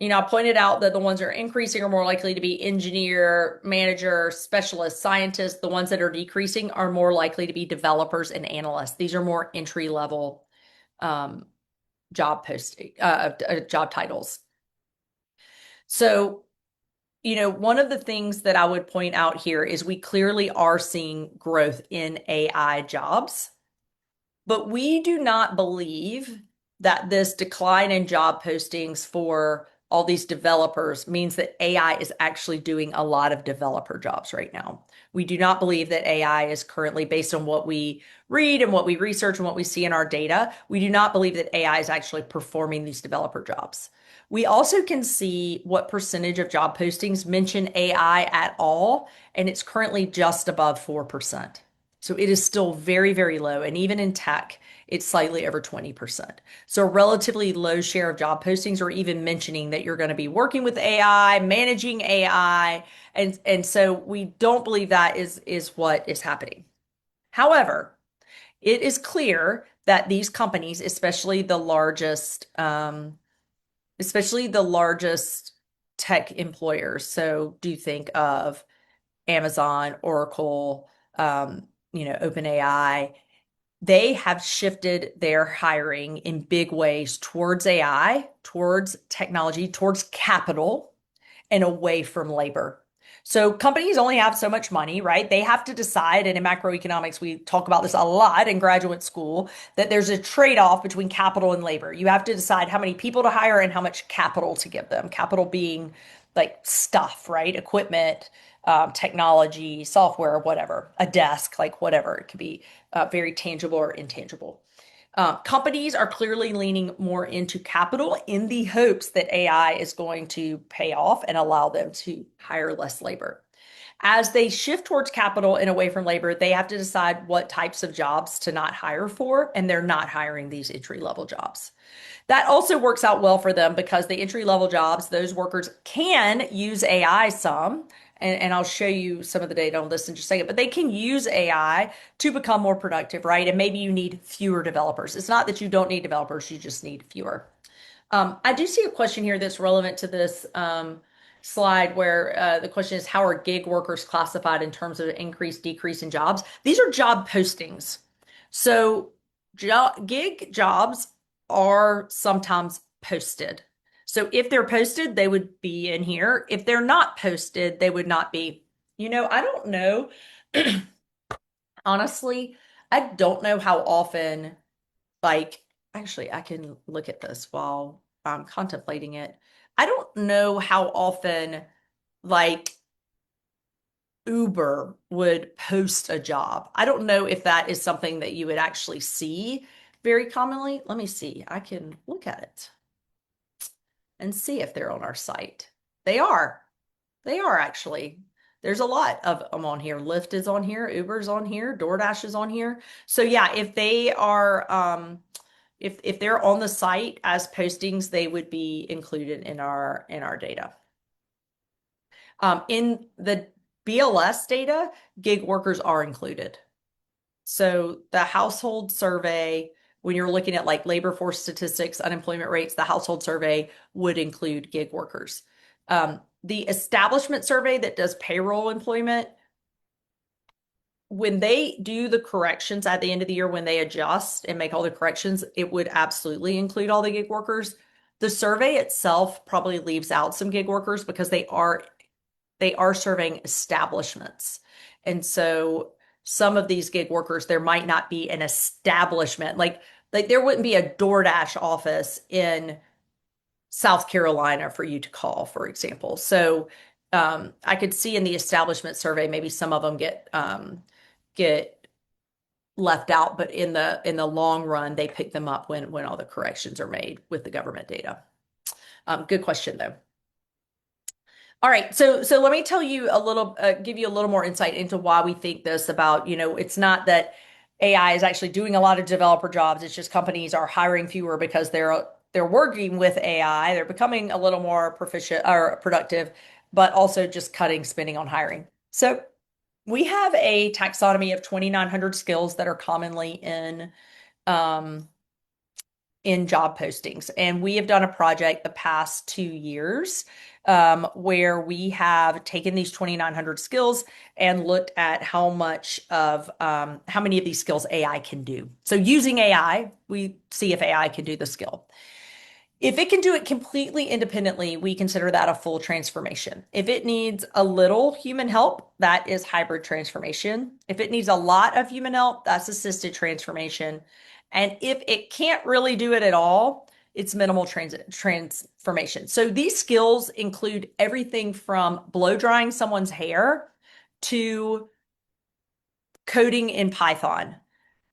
Speaker 2: I pointed out that the ones that are increasing are more likely to be engineer, manager, specialist, scientist. The ones that are decreasing are more likely to be developers and analysts. These are more entry level job titles. So, one of the things that I would point out here is we clearly are seeing growth in AI jobs, but we do not believe that this decline in job postings for all these developers means that AI is actually doing a lot of developer jobs right now. We do not believe that AI is currently, based on what we read and what we research and what we see in our data, we do not believe that AI is actually performing these developer jobs. We also can see what percentage of job postings mention AI at all, and it's currently just above 4%. So it is still very, very low. And even in tech, it's slightly over 20%. So a relatively low share of job postings are even mentioning that you're going to be working with AI, managing AI. And so we don't believe that is what is happening. However, it is clear that these companies, especially the largest tech employers. So do think of Amazon, Oracle, OpenAI. They have shifted their hiring in big ways towards AI, towards technology, towards capital, and away from labor. So companies only have so much money, right? They have to decide, and in macroeconomics, we talk about this a lot in graduate school, that there's a trade-off between capital and labor. You have to decide how many people to hire and how much capital to give them. Capital being like stuff, right? Equipment, technology, software, whatever, a desk, like whatever. It could be very tangible or intangible. Companies are clearly leaning more into capital in the hopes that AI is going to pay off and allow them to hire less labor. As they shift towards capital and away from labor, they have to decide what types of jobs to not hire for, and they're not hiring these entry-level jobs. That also works out well for them because the entry-level jobs, those workers can use AI some, and I'll show you some of the data on this in just a second, but they can use AI to become more productive, right? And maybe you need fewer developers. It's not that you don't need developers, you just need fewer. I do see a question here that's relevant to this slide where the question is, how are gig workers classified in terms of increase, decrease in jobs? These are job postings. So gig jobs are sometimes posted. So if they're posted, they would be in here. If they're not posted, they would not be. I don't know. Honestly, I don't know how often, actually, I can look at this while I'm contemplating it. I don't know how often like Uber would post a job. I don't know if that is something that you would actually see very commonly. Let me see. I can look at it and see if they're on our site. They are. They are actually. There's a lot of them on here. Lyft is on here, Uber's on here, DoorDash is on here. So yeah, if they are if they're on the site as postings, they would be included in our data. In the BLS data, gig workers are included. So the household survey, when you're looking at like labor force statistics, unemployment rates, the household survey would include gig workers. The establishment survey that does payroll employment, when they do the corrections at the end of the year, when they adjust and make all the corrections, it would absolutely include all the gig workers. The survey itself probably leaves out some gig workers because they are serving establishments. And so some of these gig workers, there might not be an establishment. Like there wouldn't be a DoorDash office in South Carolina for you to call, for example. So I could see in the establishment survey, maybe some of them get left out, but in the long run, they pick them up when all the corrections are made with the government data. Good question though. All right, so let me tell you a little, give you a little more insight into why we think this about, it's not that AI is actually doing a lot of developer jobs. It's just companies are hiring fewer because they're working with AI. They're becoming a little more proficient or productive, but also just cutting spending on hiring. So we have a taxonomy of 2,900 skills that are commonly in job postings. And we have done a project the past 2 years where we have taken these 2,900 skills and looked at how many of these skills AI can do. So using AI, we see if AI can do the skill. If it can do it completely independently, we consider that a full transformation. If it needs a little human help, that is hybrid transformation. If it needs a lot of human help, that's assisted transformation. And if it can't really do it at all, it's minimal transformation. So these skills include everything from blow drying someone's hair to coding in Python.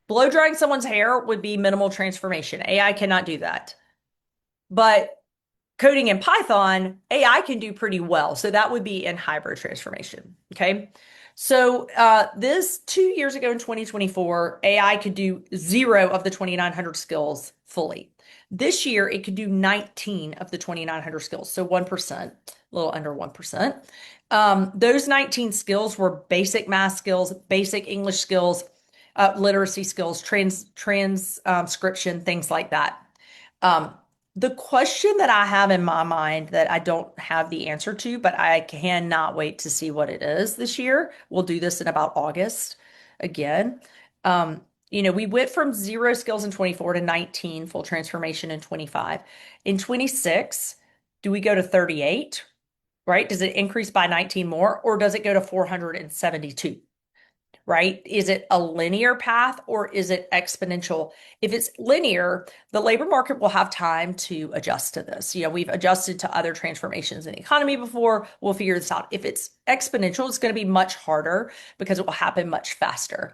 Speaker 2: Blow drying someone's hair would be minimal transformation. AI cannot do that. But coding in Python, AI can do pretty well. So that would be in hybrid transformation. Okay. So this 2 years ago in 2024, AI could do 0 of the 2,900 skills fully. This year, it could do 19 of the 2,900 skills. So 1%, a little under 1%. Those 19 skills were basic math skills, basic English skills, literacy skills, transcription, things like that. The question that I have in my mind that I don't have the answer to, but I cannot wait to see what it is this year. We'll do this in about August again. We went from 0 skills in 24 to 19 full transformation in 25. In 26, do we go to 38, right? Does it increase by 19 more, or does it go to 472? Right? Is it a linear path or is it exponential? If it's linear, the labor market will have time to adjust to this. We've adjusted to other transformations in the economy before. We'll figure this out. If it's exponential, it's going to be much harder because it will happen much faster.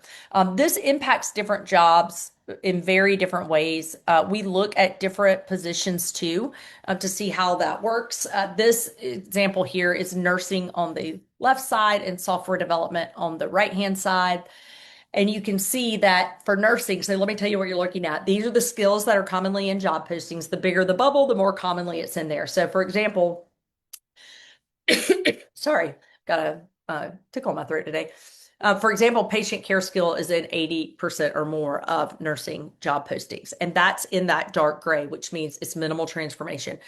Speaker 2: This impacts different jobs in very different ways. We look at different positions too to see how that works. This example here is nursing on the left side and software development on the right-hand side. And you can see that for nursing, so let me tell you what you're looking at. These are the skills that are commonly in job postings. The bigger the bubble, the more commonly it's in there. So for example, sorry, got a tickle in my throat today. For example, patient care skill is in 80% or more of nursing job postings. And that's in that dark gray, which means it's minimal transformation.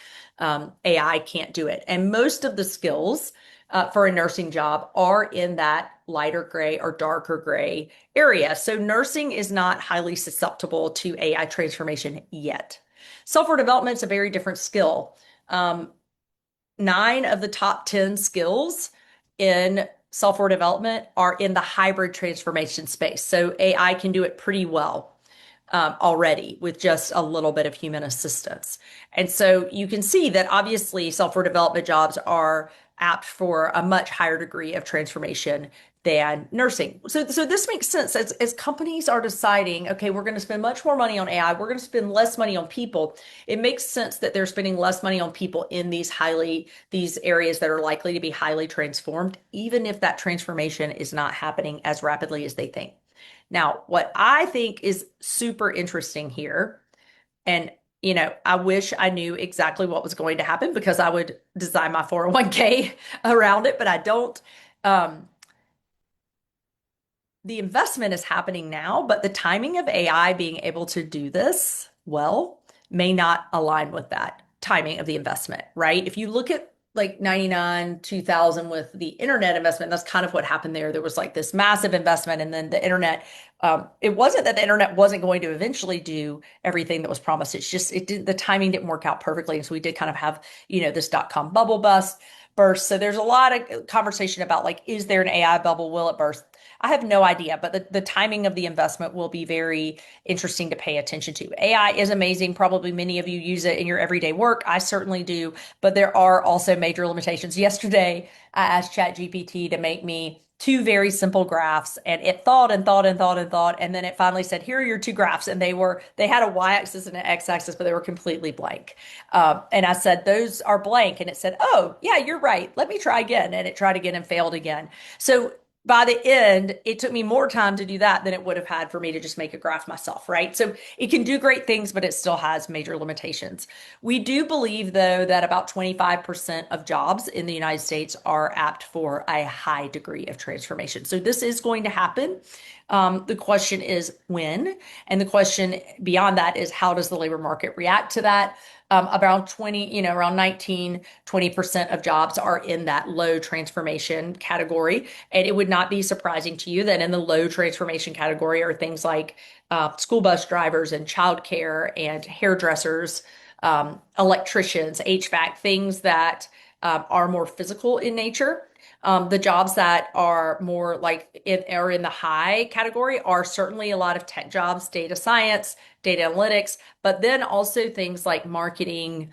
Speaker 2: AI can't do it. And most of the skills for a nursing job are in that lighter gray or darker gray area. So nursing is not highly susceptible to AI transformation yet. Software development is a very different skill. 9 of the top 10 skills in software development are in the hybrid transformation space. So AI can do it pretty well already with just a little bit of human assistance. And so you can see that obviously software development jobs are apt for a much higher degree of transformation than nursing. So this makes sense as companies are deciding, okay, we're going to spend much more money on AI, we're going to spend less money on people. It makes sense that they're spending less money on people in these areas that are likely to be highly transformed, even if that transformation is not happening as rapidly as they think. Now, what I think is super interesting here, and I wish I knew exactly what was going to happen because I would design my 401k around it, but I don't. Um, the investment is happening now, but the timing of AI being able to do this well may not align with that timing of the investment, right? If you look at like 99, 2000 with the internet investment, that's kind of what happened there. There was like this massive investment, and then the internet, it wasn't that the internet wasn't going to eventually do everything that was promised. It's just, the timing didn't work out perfectly. And so we did kind of have, this dot-com bubble burst. So there's a lot of conversation about like, is there an AI bubble? Will it burst? I have no idea, but the timing of the investment will be very interesting to pay attention to. AI is amazing. Probably many of you use it in your everyday work. I certainly do, but there are also major limitations. Yesterday, I asked ChatGPT to make me two very simple graphs, and it thought and thought and thought and thought, and then it finally said, here are your two graphs. And they had a y-axis and an x-axis, but they were completely blank. And I said, those are blank. And it said, oh, yeah, you're right. Let me try again. And it tried again and failed again. So by the end, it took me more time to do that than it would have had for me to just make a graph myself, right? So it can do great things, but it still has major limitations. We do believe, though, that about 25% of jobs in the United States are apt for a high degree of transformation. So this is going to happen. The question is when, and the question beyond that is how does the labor market react to that? Around 20% of jobs are in that low transformation category. And it would not be surprising to you that in the low transformation category are things like school bus drivers and childcare and hairdressers, electricians, HVAC, things that are more physical in nature. The jobs that are more like are in the high category are certainly a lot of tech jobs, data science, data analytics, but then also things like marketing,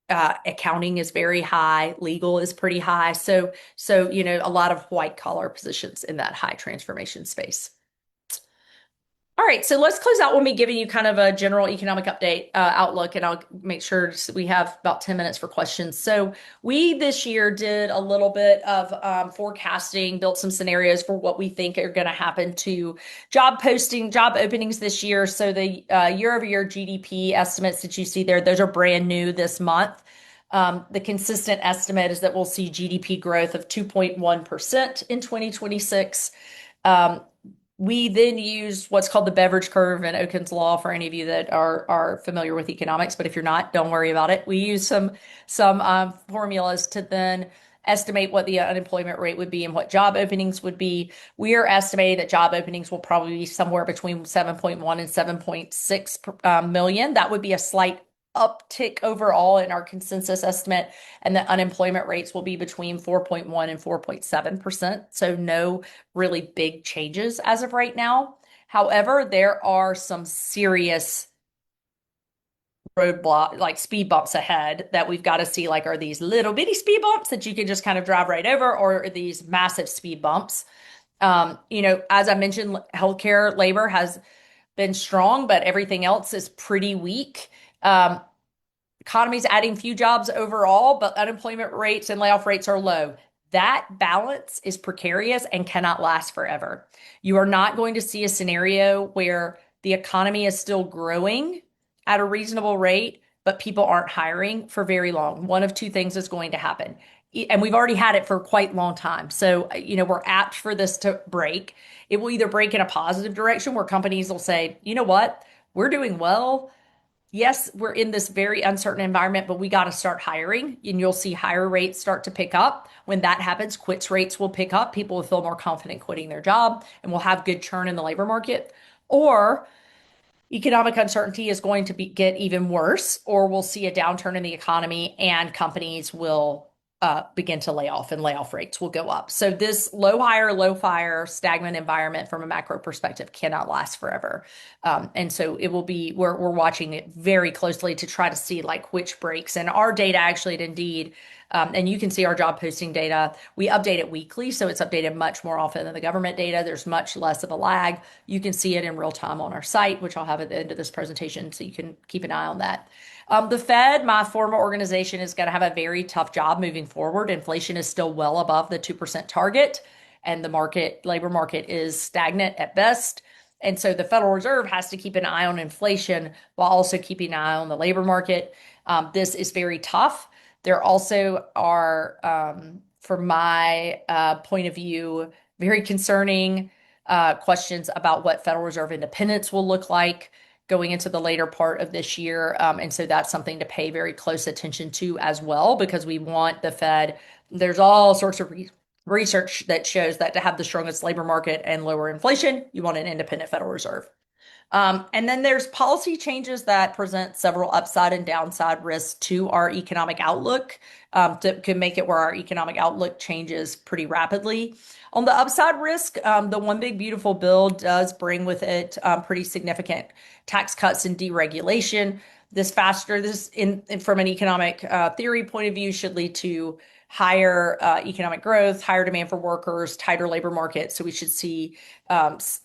Speaker 2: accounting is very high, legal is pretty high. So a lot of white collar positions in that high transformation space. All right, so let's close out with me giving you kind of a general economic update outlook, and I'll make sure we have about 10 minutes for questions. So we this year did a little bit of forecasting, built some scenarios for what we think are going to happen to job openings this year. So the year-over-year GDP estimates that you see there, those are brand new this month. The consistent estimate is that we'll see GDP growth of 2.1% in 2026. We then use what's called the Beveridge curve and Oken's law for any of you that are familiar with economics, but if you're not, don't worry about it. We use some formulas to then estimate what the unemployment rate would be and what job openings would be. We are estimating that job openings will probably be somewhere between 7.1 and 7.6 million. That would be a slight uptick overall in our consensus estimate, and the unemployment rates will be between 4.1 and 4.7%. So no really big changes as of right now. However, there are some serious roadblock, like speed bumps ahead that we've got to see, like, are these little bitty speed bumps that you can just kind of drive right over, or are these massive speed bumps? As I mentioned, healthcare labor has been strong, but everything else is pretty weak. Economy's adding few jobs overall, but unemployment rates and layoff rates are low. That balance is precarious and cannot last forever. You are not going to see a scenario where the economy is still growing at a reasonable rate, but people aren't hiring for very long. One of two things is going to happen. And we've already had it for quite a long time. So, we're apt for this to break. It will either break in a positive direction where companies will say, you know what, we're doing well. Yes, we're in this very uncertain environment, but we got to start hiring, and you'll see higher rates start to pick up. When that happens, quits rates will pick up. People will feel more confident quitting their job, and we'll have good churn in the labor market. Or economic uncertainty is going to get even worse, or we'll see a downturn in the economy and companies will begin to lay off and layoff rates will go up. So this low fire, stagnant environment from a macro perspective cannot last forever. And so it will be, we're watching it very closely to try to see like which breaks. And our data actually at Indeed, and you can see our job posting data, we update it weekly. So it's updated much more often than the government data. There's much less of a lag. You can see it in real time on our site, which I'll have at the end of this presentation. So you can keep an eye on that. The Fed, my former organization, is going to have a very tough job moving forward. Inflation is still well above the 2% target, and the labor market is stagnant at best. And so the Federal Reserve has to keep an eye on inflation while also keeping an eye on the labor market. This is very tough. There also are, from my point of view, very concerning questions about what Federal Reserve independence will look like going into the later part of this year. And so that's something to pay very close attention to as well, because we want the Fed, there's all sorts of research that shows that to have the strongest labor market and lower inflation, you want an independent Federal Reserve. And then there's policy changes that present several upside and downside risks to our economic outlook that could make it where our economic outlook changes pretty rapidly. On the upside risk, the One Big Beautiful Bill does bring with it pretty significant tax cuts and deregulation. This from an economic theory point of view, should lead to higher economic growth, higher demand for workers, tighter labor market. So we should see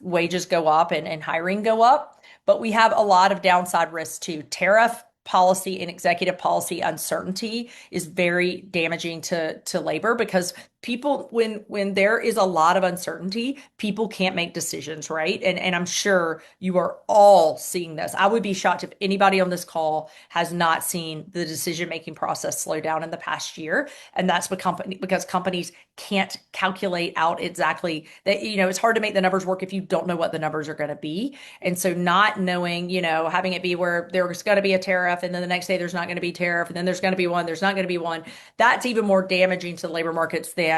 Speaker 2: wages go up and hiring go up. But we have a lot of downside risks too. Tariff policy and executive policy uncertainty is very damaging to labor, because people, when there is a lot of uncertainty, people can't make decisions, right? And I'm sure you are all seeing this. I would be shocked if anybody on this call has not seen the decision-making process slow down in the past year. And that's because companies can't calculate out exactly that, it's hard to make the numbers work if you don't know what the numbers are going to be. And so not knowing, having it be where there's going to be a tariff and then the next day there's not going to be tariff and then there's going to be one, there's not going to be one, that's even more damaging to the labor markets than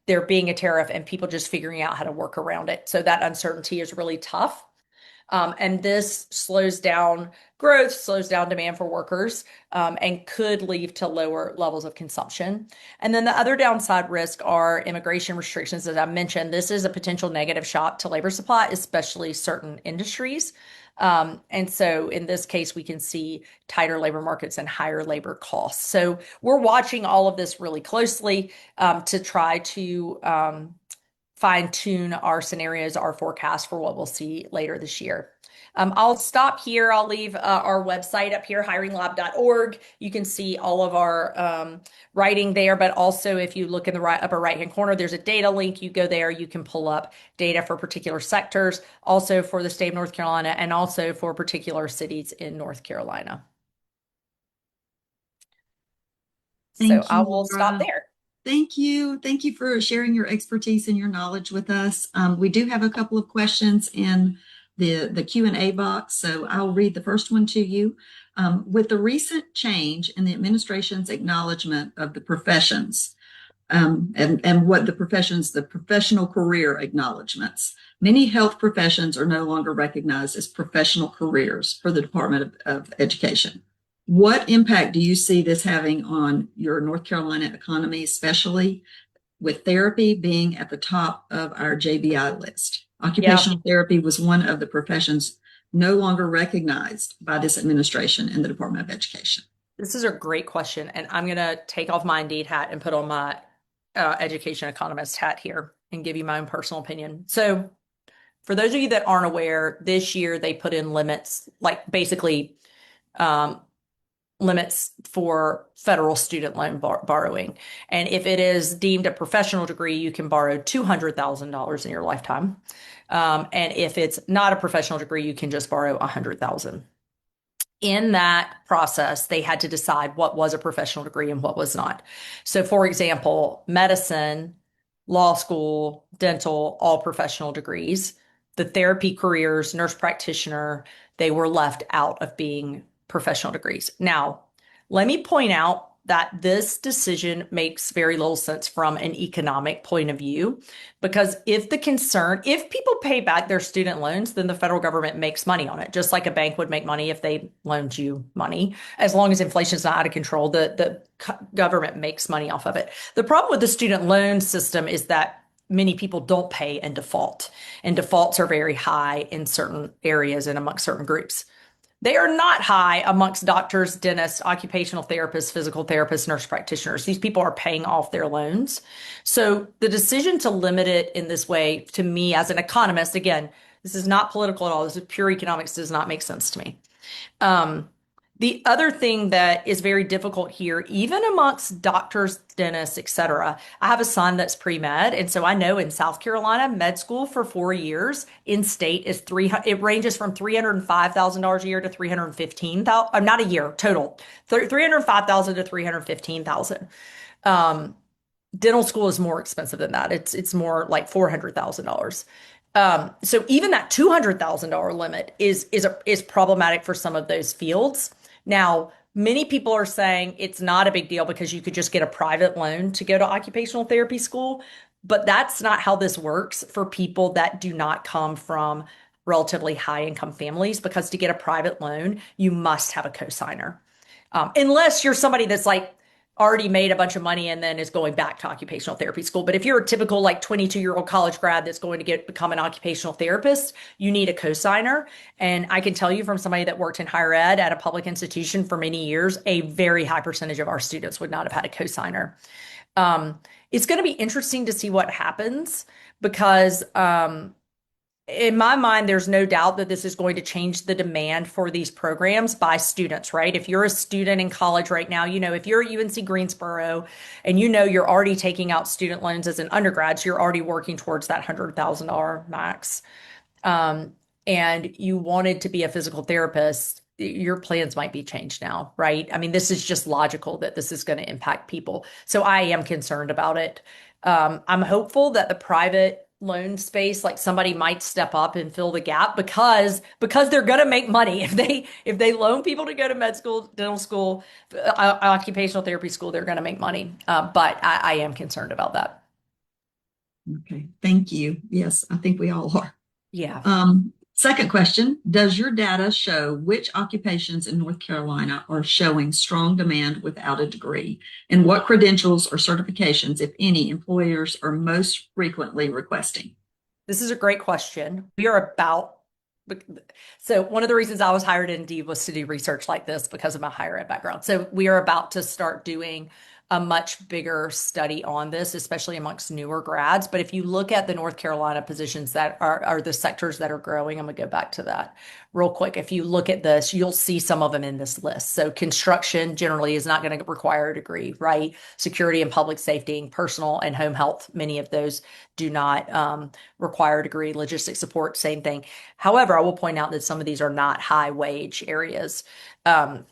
Speaker 2: there being a tariff and people just figuring out how to work around it. So that uncertainty is really tough. And this slows down growth, slows down demand for workers, and could lead to lower levels of consumption. And then the other downside risk are immigration restrictions. As I mentioned, this is a potential negative shock to labor supply, especially certain industries. And so in this case, we can see tighter labor markets and higher labor costs. So we're watching all of this really closely to try to fine tune our scenarios, our forecast for what we'll see later this year. I'll stop here. I'll leave our website up here, hiringlab.org. You can see all of our writing there, but also if you look in the upper right-hand corner, there's a data link. You go there, you can pull up data for particular sectors, also for the state of North Carolina, and also for particular cities in North Carolina.
Speaker 1: Thank
Speaker 2: so
Speaker 1: you,
Speaker 2: I will stop
Speaker 1: Laura.
Speaker 2: there.
Speaker 1: Thank you. Thank you for sharing your expertise and your knowledge with us. We do have a couple of questions in the Q&A box, so I'll read the first one to you. With the recent change in the administration's acknowledgement of the professions, and what the professions, the professional career acknowledgements, many health professions are no longer recognized as professional careers for the Department of Education. What impact do you see this having on your North Carolina economy, especially with therapy being at the top of our JBI list? Occupational therapy was one of the professions no longer recognized by this administration and the Department of Education.
Speaker 2: This is a great question, and I'm going to take off my Indeed hat and put on my education economist hat here and give you my own personal opinion. So for those of you that aren't aware, this year they put in limits, like basically limits for federal student loan borrowing. And if it is deemed a professional degree, you can borrow $200,000 in your lifetime. And if it's not a professional degree, you can just borrow $100,000. In that process, they had to decide what was a professional degree and what was not. So for example, medicine, law school, dental, all professional degrees. The therapy careers, nurse practitioner, they were left out of being professional degrees. Now, let me point out that this decision makes very little sense from an economic point of view. Because if people pay back their student loans, then the federal government makes money on it, just like a bank would make money if they loaned you money. As long as inflation is not out of control, the government makes money off of it. The problem with the student loan system is that many people don't pay and default, and defaults are very high in certain areas and amongst certain groups. They are not high amongst doctors, dentists, occupational therapists, physical therapists, nurse practitioners. These people are paying off their loans. So the decision to limit it in this way, to me as an economist, again, this is not political at all. This is pure economics, does not make sense to me. The other thing that is very difficult here, even amongst doctors, dentists, et cetera, I have a son that's pre-med. And so I know in South Carolina, med school for 4 years in state is it ranges from $305,000 a year to 315,000, not a year, total, 305,000 to 315,000. Dental school is more expensive than that. It's more like $400,000. So even that $200,000 limit is problematic for some of those fields. Now, many people are saying it's not a big deal because you could just get a private loan to go to occupational therapy school, but that's not how this works for people that do not come from relatively high income families, because to get a private loan, you must have a cosigner. Unless you're somebody that's like already made a bunch of money and then is going back to occupational therapy school. But if you're a typical like 22-year-old college grad that's going to become an occupational therapist, you need a cosigner. And I can tell you from somebody that worked in higher ed at a public institution for many years, a very high percentage of our students would not have had a cosigner. It's going to be interesting to see what happens because in my mind, there's no doubt that this is going to change the demand for these programs by students, right? If you're a student in college right now, if you're at UNC Greensboro and you're already taking out student loans as an undergrad, so you're already working towards that $100,000 max, and you wanted to be a physical therapist, your plans might be changed now, right? I mean, this is just logical that this is going to impact people. So I am concerned about it. I'm hopeful that the private loan space, like somebody might step up and fill the gap because they're going to make money if they loan people to go to med school, dental school, occupational therapy school, they're going to make money. But I am concerned about that.
Speaker 1: Okay, thank you. Yes, I think we all are.
Speaker 2: Yeah.
Speaker 1: Second question, does your data show which occupations in North Carolina are showing strong demand without a degree? And what credentials or certifications, if any, employers are most frequently requesting?
Speaker 2: This is a great question. So one of the reasons I was hired at Indeed was to do research like this because of my higher ed background. So we are about to start doing a much bigger study on this, especially amongst newer grads. But if you look at the North Carolina positions that are the sectors that are growing, I'm gonna go back to that real quick. If you look at this, you'll see some of them in this list. So construction generally is not going to require a degree, right? Security and public safety, personal and home health, many of those do not require a degree. Logistics support, same thing. However, I will point out that some of these are not high wage areas.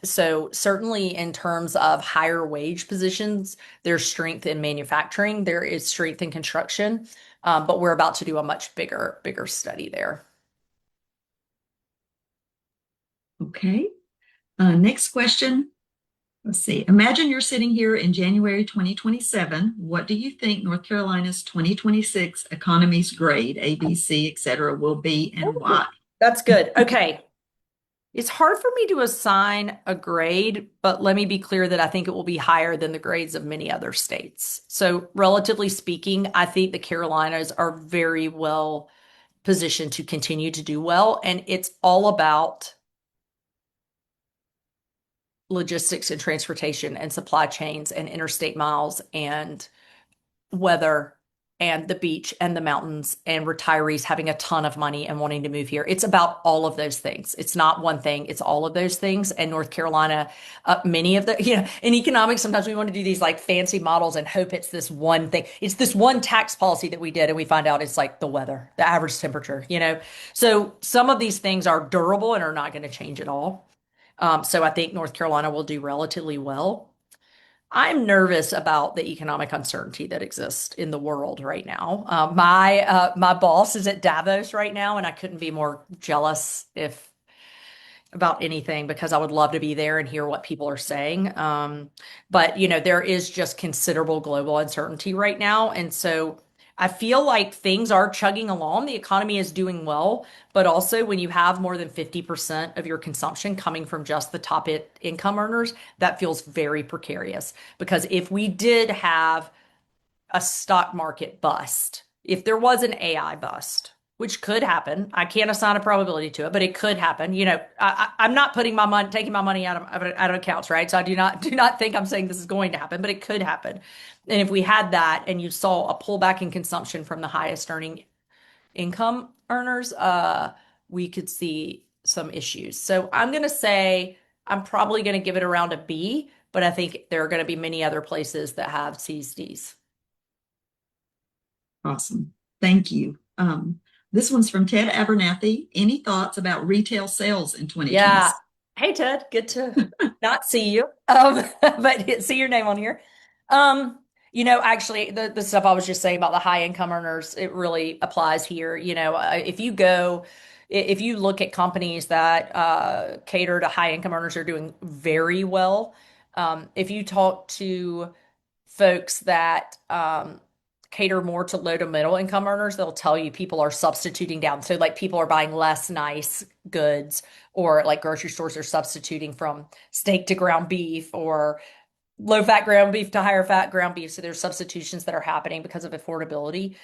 Speaker 2: So certainly in terms of higher wage positions, there's strength in manufacturing, there is strength in construction, but we're about to do a much bigger study there.
Speaker 1: Okay. Next question. Let's see. Imagine you're sitting here in January 2027. What do you think North Carolina's 2026 economy's grade, A, B, C, et cetera, will be and why?
Speaker 2: That's good. Okay. It's hard for me to assign a grade, but let me be clear that I think it will be higher than the grades of many other states. So, relatively speaking, I think the Carolinas are very well positioned to continue to do well. And it's all about logistics and transportation and supply chains and interstate miles and weather and the beach and the mountains and retirees having a ton of money and wanting to move here. It's about all of those things. It's not one thing, it's all of those things. And North Carolina, many of the, in economics, sometimes we want to do these like fancy models and hope it's this one thing. It's this one tax policy that we did and we find out it's like the weather, the average temperature, So some of these things are durable and are not going to change at all. So I think North Carolina will do relatively well. I'm nervous about the economic uncertainty that exists in the world right now. My boss is at Davos right now, and I couldn't be more jealous if about anything because I would love to be there and hear what people are saying. But there is just considerable global uncertainty right now. And so I feel like things are chugging along. The economy is doing well, but also when you have more than 50% of your consumption coming from just the top income earners, that feels very precarious. Because if we did have a stock market bust, if there was an AI bust, which could happen, I can't assign a probability to it, but it could happen. I'm not putting my money, taking my money out of accounts, right? So I do not think I'm saying this is going to happen, but it could happen. And if we had that, and you saw a pullback in consumption from the highest earning income earners, we could see some issues. So I'm going to say I'm probably going to give it around a B, but I think there are going to be many other places that have C's, D's.
Speaker 1: Awesome. Thank you. This one's from Ted Abernathy. Any thoughts about retail sales in
Speaker 2: Yeah.
Speaker 1: 2026?
Speaker 2: Hey, Ted. Good to not see you. But see your name on here. Actually, the stuff I was just saying about the high income earners, it really applies here. If you look at companies that cater to high income earners, are doing very well. If you talk to folks that cater more to low to middle income earners, they'll tell you people are substituting down. So, like, people are buying less nice goods, or like grocery stores are substituting from steak to ground beef, or low fat ground beef to higher fat ground beef. So, there's substitutions that are happening because of affordability.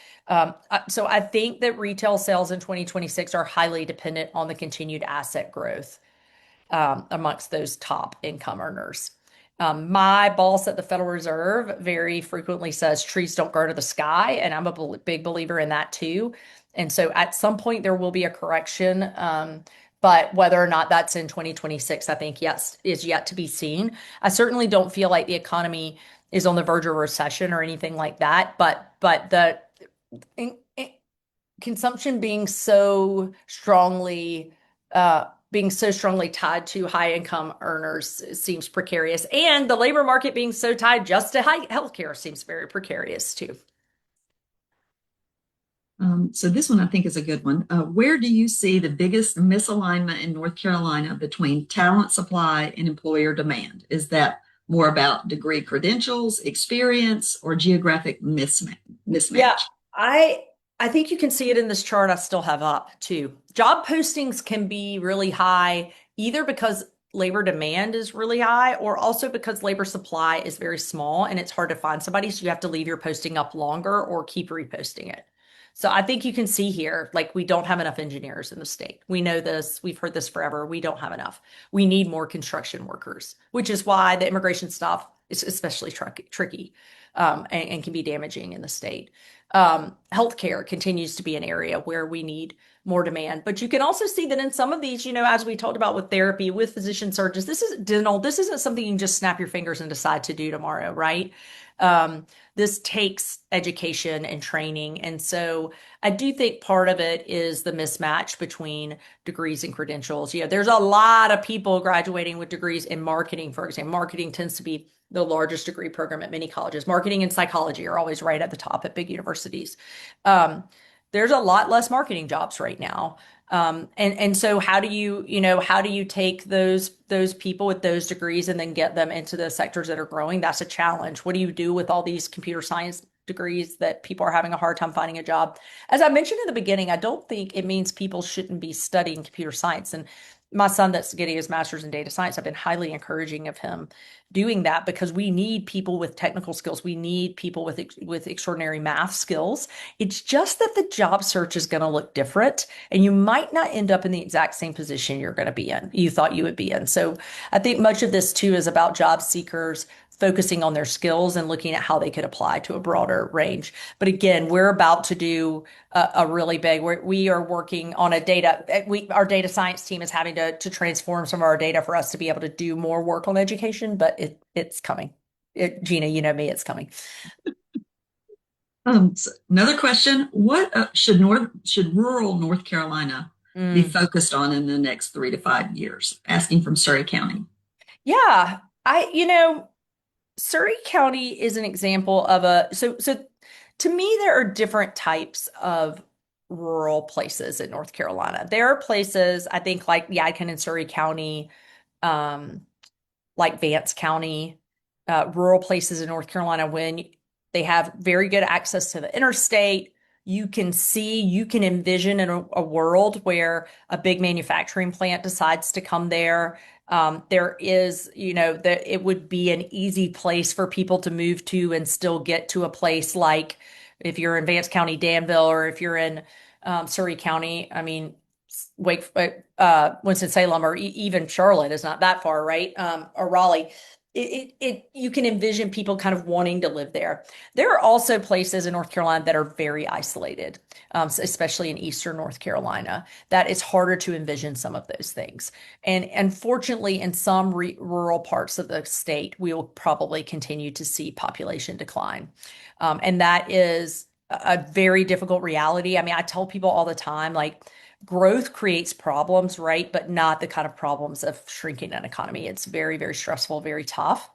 Speaker 2: So, I think that retail sales in 2026 are highly dependent on the continued asset growth amongst those top income earners. My boss at the Federal Reserve very frequently says trees don't grow to the sky, and I'm a big believer in that too. And so at some point there will be a correction, but whether or not that's in 2026, I think yes is yet to be seen. I certainly don't feel like the economy is on the verge of recession or anything like that, but the in, consumption being so strongly tied to high income earners seems precarious, and the labor market being so tied just to high healthcare seems very precarious too.
Speaker 1: So this one I think is a good one. Where do you see the biggest misalignment in North Carolina between talent supply and employer demand? Is that more about degree credentials, experience, or geographic
Speaker 2: Yeah,
Speaker 1: mismatch?
Speaker 2: I I think you can see it in this chart I still have up too. Job postings can be really high either because labor demand is really high, or also because labor supply is very small and it's hard to find somebody, so you have to leave your posting up longer or keep reposting it. So I think you can see here, like, we don't have enough engineers in the state. We know this. We've heard this forever. We don't have enough. We need more construction workers, which is why the immigration stuff is especially tricky, and can be damaging in the state. Healthcare continues to be an area where we need more demand. But you can also see that in some of these, as we talked about with therapy, with physician surgeons, this is dental. This isn't something you can just snap your fingers and decide to do tomorrow, right? This takes education and training. And so I do think part of it is the mismatch between degrees and credentials. There's a lot of people graduating with degrees in marketing, for example. Marketing tends to be the largest degree program at many colleges. Marketing and psychology are always right at the top at big universities. Um, there's a lot less marketing jobs right now. And so how do you take those people with those degrees and then get them into the sectors that are growing? That's a challenge. What do you do with all these computer science degrees that people are having a hard time finding a job? As I mentioned in the beginning, I don't think it means people shouldn't be studying computer science. And my son that's getting his master's in data science, I've been highly encouraging of him doing that, because we need people with technical skills. We need people with extraordinary math skills. It's just that the job search is going to look different, and you might not end up in the exact same position you're going to be in, you thought you would be in. So I think much of this too is about job seekers focusing on their skills and looking at how they could apply to a broader range. But again, we're about to do a really big, we are working on our data science team is having to transform some of our data for us to be able to do more work on education, but it's coming. Gina, you know me, it's coming.
Speaker 1: So another question: What should rural North Carolina be
Speaker 2: Mm.
Speaker 1: focused on in the next 3 to 5 years? Asking from Surrey County.
Speaker 2: Yeah, Surrey County is an example of so to me, there are different types of rural places in North Carolina. There are places, I think, like Yadkin and Surrey County, um, like Vance County, rural places in North Carolina, when they have very good access to the interstate. You can envision in a world where a big manufacturing plant decides to come there. There is, that it would be an easy place for people to move to and still get to a place like if you're in Vance County, Danville, or if you're in Surrey County. I mean, Wake, Winston-Salem, or even Charlotte is not that far, right? Or Raleigh. You can envision people kind of wanting to live there. There are also places in North Carolina that are very isolated, especially in Eastern North Carolina, that it's harder to envision some of those things. And unfortunately, in some rural parts of the state, we will probably continue to see population decline. And that is a very difficult reality. I mean, I tell people all the time, like, growth creates problems, right? But not the kind of problems of shrinking an economy. It's very, very stressful, very tough.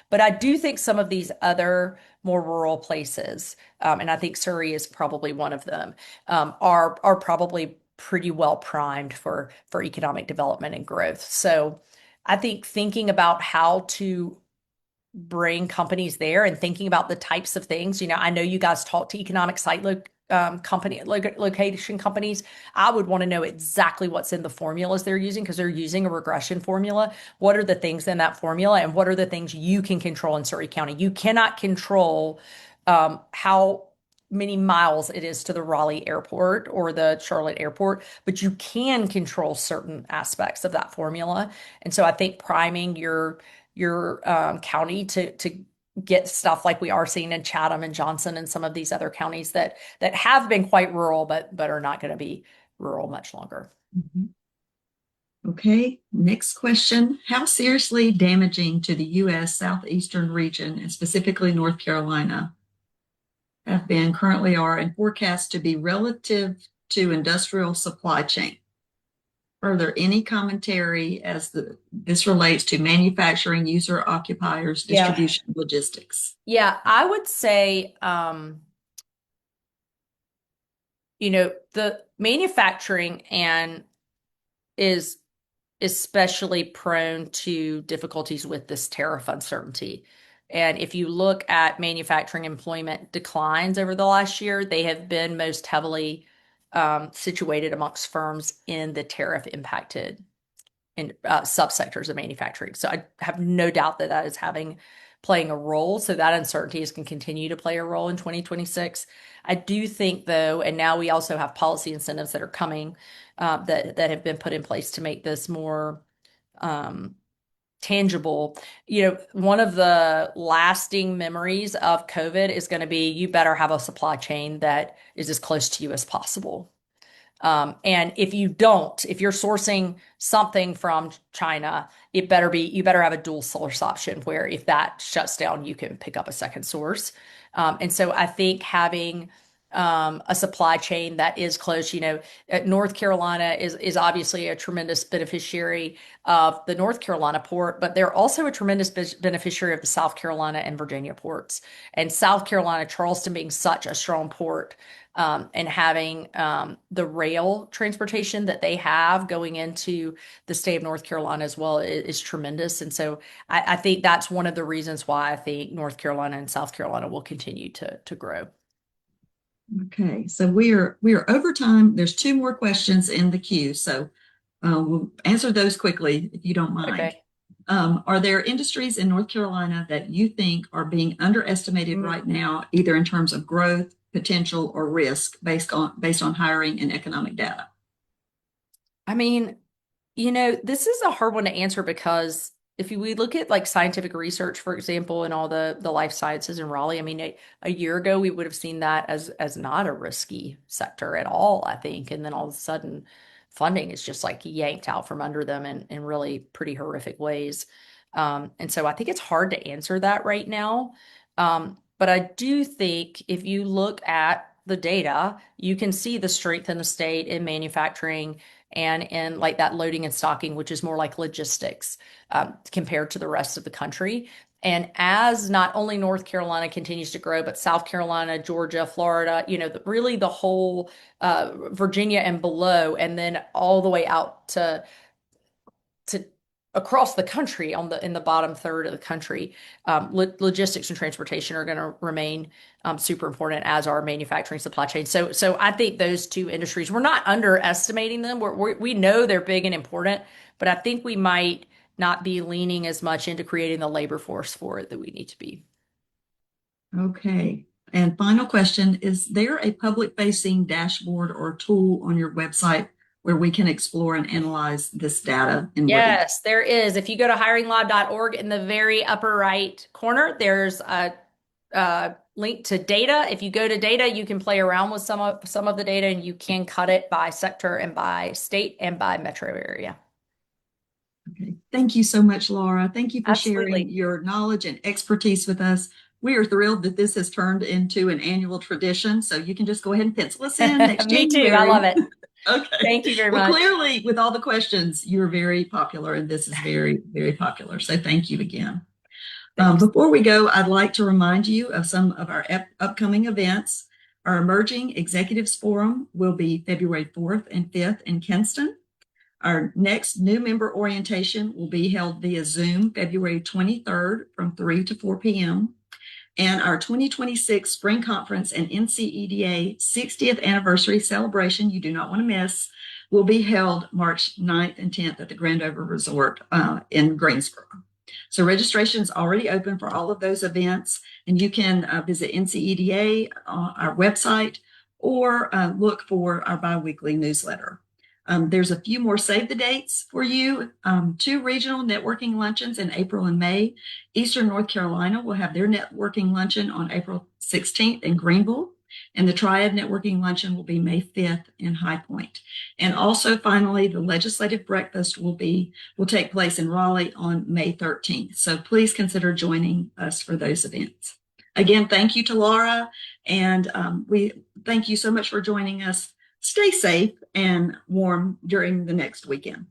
Speaker 2: But I do think some of these other more rural places, and I think Surrey is probably one of them, are probably pretty well primed for economic development and growth. So I think thinking about how to bring companies there and thinking about the types of things. I know you guys talk to economic site location companies. I would want to know exactly what's in the formulas they're using, because they're using a regression formula. What are the things in that formula, and what are the things you can control in Surrey County? You cannot control how many miles it is to the Raleigh airport or the Charlotte airport, but you can control certain aspects of that formula. And so I think priming your county to get stuff like we are seeing in Chatham and Johnson and some of these other counties that have been quite rural, but are not going to be rural much longer.
Speaker 1: Mhm. Okay, next question. How seriously damaging to the U.S. southeastern region, and specifically North Carolina, have been, currently are, and forecast to be relative to industrial supply chain? Further, any commentary as this relates to manufacturing, user occupiers,
Speaker 2: Yeah.
Speaker 1: distribution, logistics?
Speaker 2: Yeah, I would say, the manufacturing and is especially prone to difficulties with this tariff uncertainty. And if you look at manufacturing employment declines over the last year, they have been most heavily situated amongst firms in the tariff impacted in subsectors of manufacturing. So I have no doubt that that is playing a role. So that uncertainty is going to continue to play a role in 2026. I do think, though, and now we also have policy incentives that are coming that have been put in place to make this more um, tangible. One of the lasting memories of COVID is going to be, you better have a supply chain that is as close to you as possible. And if if you're sourcing something from China, you better have a dual source option where if that shuts down, you can pick up a second source. And so I think having a supply chain that is close, North Carolina is obviously a tremendous beneficiary of the North Carolina port, but they're also a tremendous beneficiary of the South Carolina and Virginia ports. And South Carolina, Charleston being such a strong port, and having the rail transportation that they have going into the state of North Carolina as well is tremendous. And so I think that's one of the reasons why I think North Carolina and South Carolina will continue to grow.
Speaker 1: Okay, so we are over time. There's two more questions in the queue, so we'll answer those quickly if you don't mind.
Speaker 2: Okay.
Speaker 1: Are there industries in North Carolina that you think are being underestimated right now, either in terms of growth, potential, or risk based on hiring and economic data?
Speaker 2: I mean, this is a hard one to answer, because if we look at like scientific research, for example, and all the life sciences in Raleigh, I mean, a year ago we would have seen that as not a risky sector at all, I think. And then all of a sudden, funding is just like yanked out from under them in really pretty horrific ways. And so I think it's hard to answer that right now. But I do think if you look at the data, you can see the strength in the state in manufacturing and in like that loading and stocking, which is more like logistics compared to the rest of the country. And as not only North Carolina continues to grow, but South Carolina, Georgia, Florida, really the whole Virginia and below, and then all the way out to across the country in the bottom third of the country, logistics and transportation are going to remain super important, as our manufacturing supply chain. So I think those two industries, we're not underestimating them. We know they're big and important, but I think we might not be leaning as much into creating the labor force for it that we need to be.
Speaker 1: Okay. And final question, is there a public-facing dashboard or tool on your website where we can explore and analyze this data in more detail?
Speaker 2: Yes, there is. If you go to hiringlab.org, in the very upper right corner, there's a link to data. If you go to data, you can play around with some of the data, and you can cut it by sector and by state and by metro area.
Speaker 1: Okay. Thank you so much, Laura. Thank you for
Speaker 2: Absolutely.
Speaker 1: sharing your knowledge and expertise with us. We are thrilled that this has turned into an annual tradition. So you can just go ahead and pencil us in next
Speaker 2: Me
Speaker 1: January.
Speaker 2: too. I love it.
Speaker 1: Okay.
Speaker 2: Thank you very
Speaker 1: Well,
Speaker 2: much.
Speaker 1: clearly, with all the questions, you're very popular, and this is very, very popular. So thank you again. Before we go, I'd like to remind you of some of our upcoming events. Our Emerging Executives Forum will be February 4th and 5th in Kinston. Our next new member orientation will be held via Zoom February 23rd from 3 to 4 p.m. And our 2026 Spring Conference and NCEDA 60th Anniversary Celebration, you do not want to miss, will be held March 9th and 10th at the Grandover Resort in Greensboro. So registration is already open for all of those events, and you can visit NCEDA on our website or look for our biweekly newsletter. There's a few more save the dates for you. 2 regional networking luncheons in April and May. Eastern North Carolina will have their networking luncheon on April 16th in Greenville. And the Triad Networking Luncheon will be May 5th in High Point. And also, finally, the Legislative Breakfast will take place in Raleigh on May 13th. So please consider joining us for those events. Again, thank you to Laura, and we thank you so much for joining us. Stay safe and warm during the next weekend.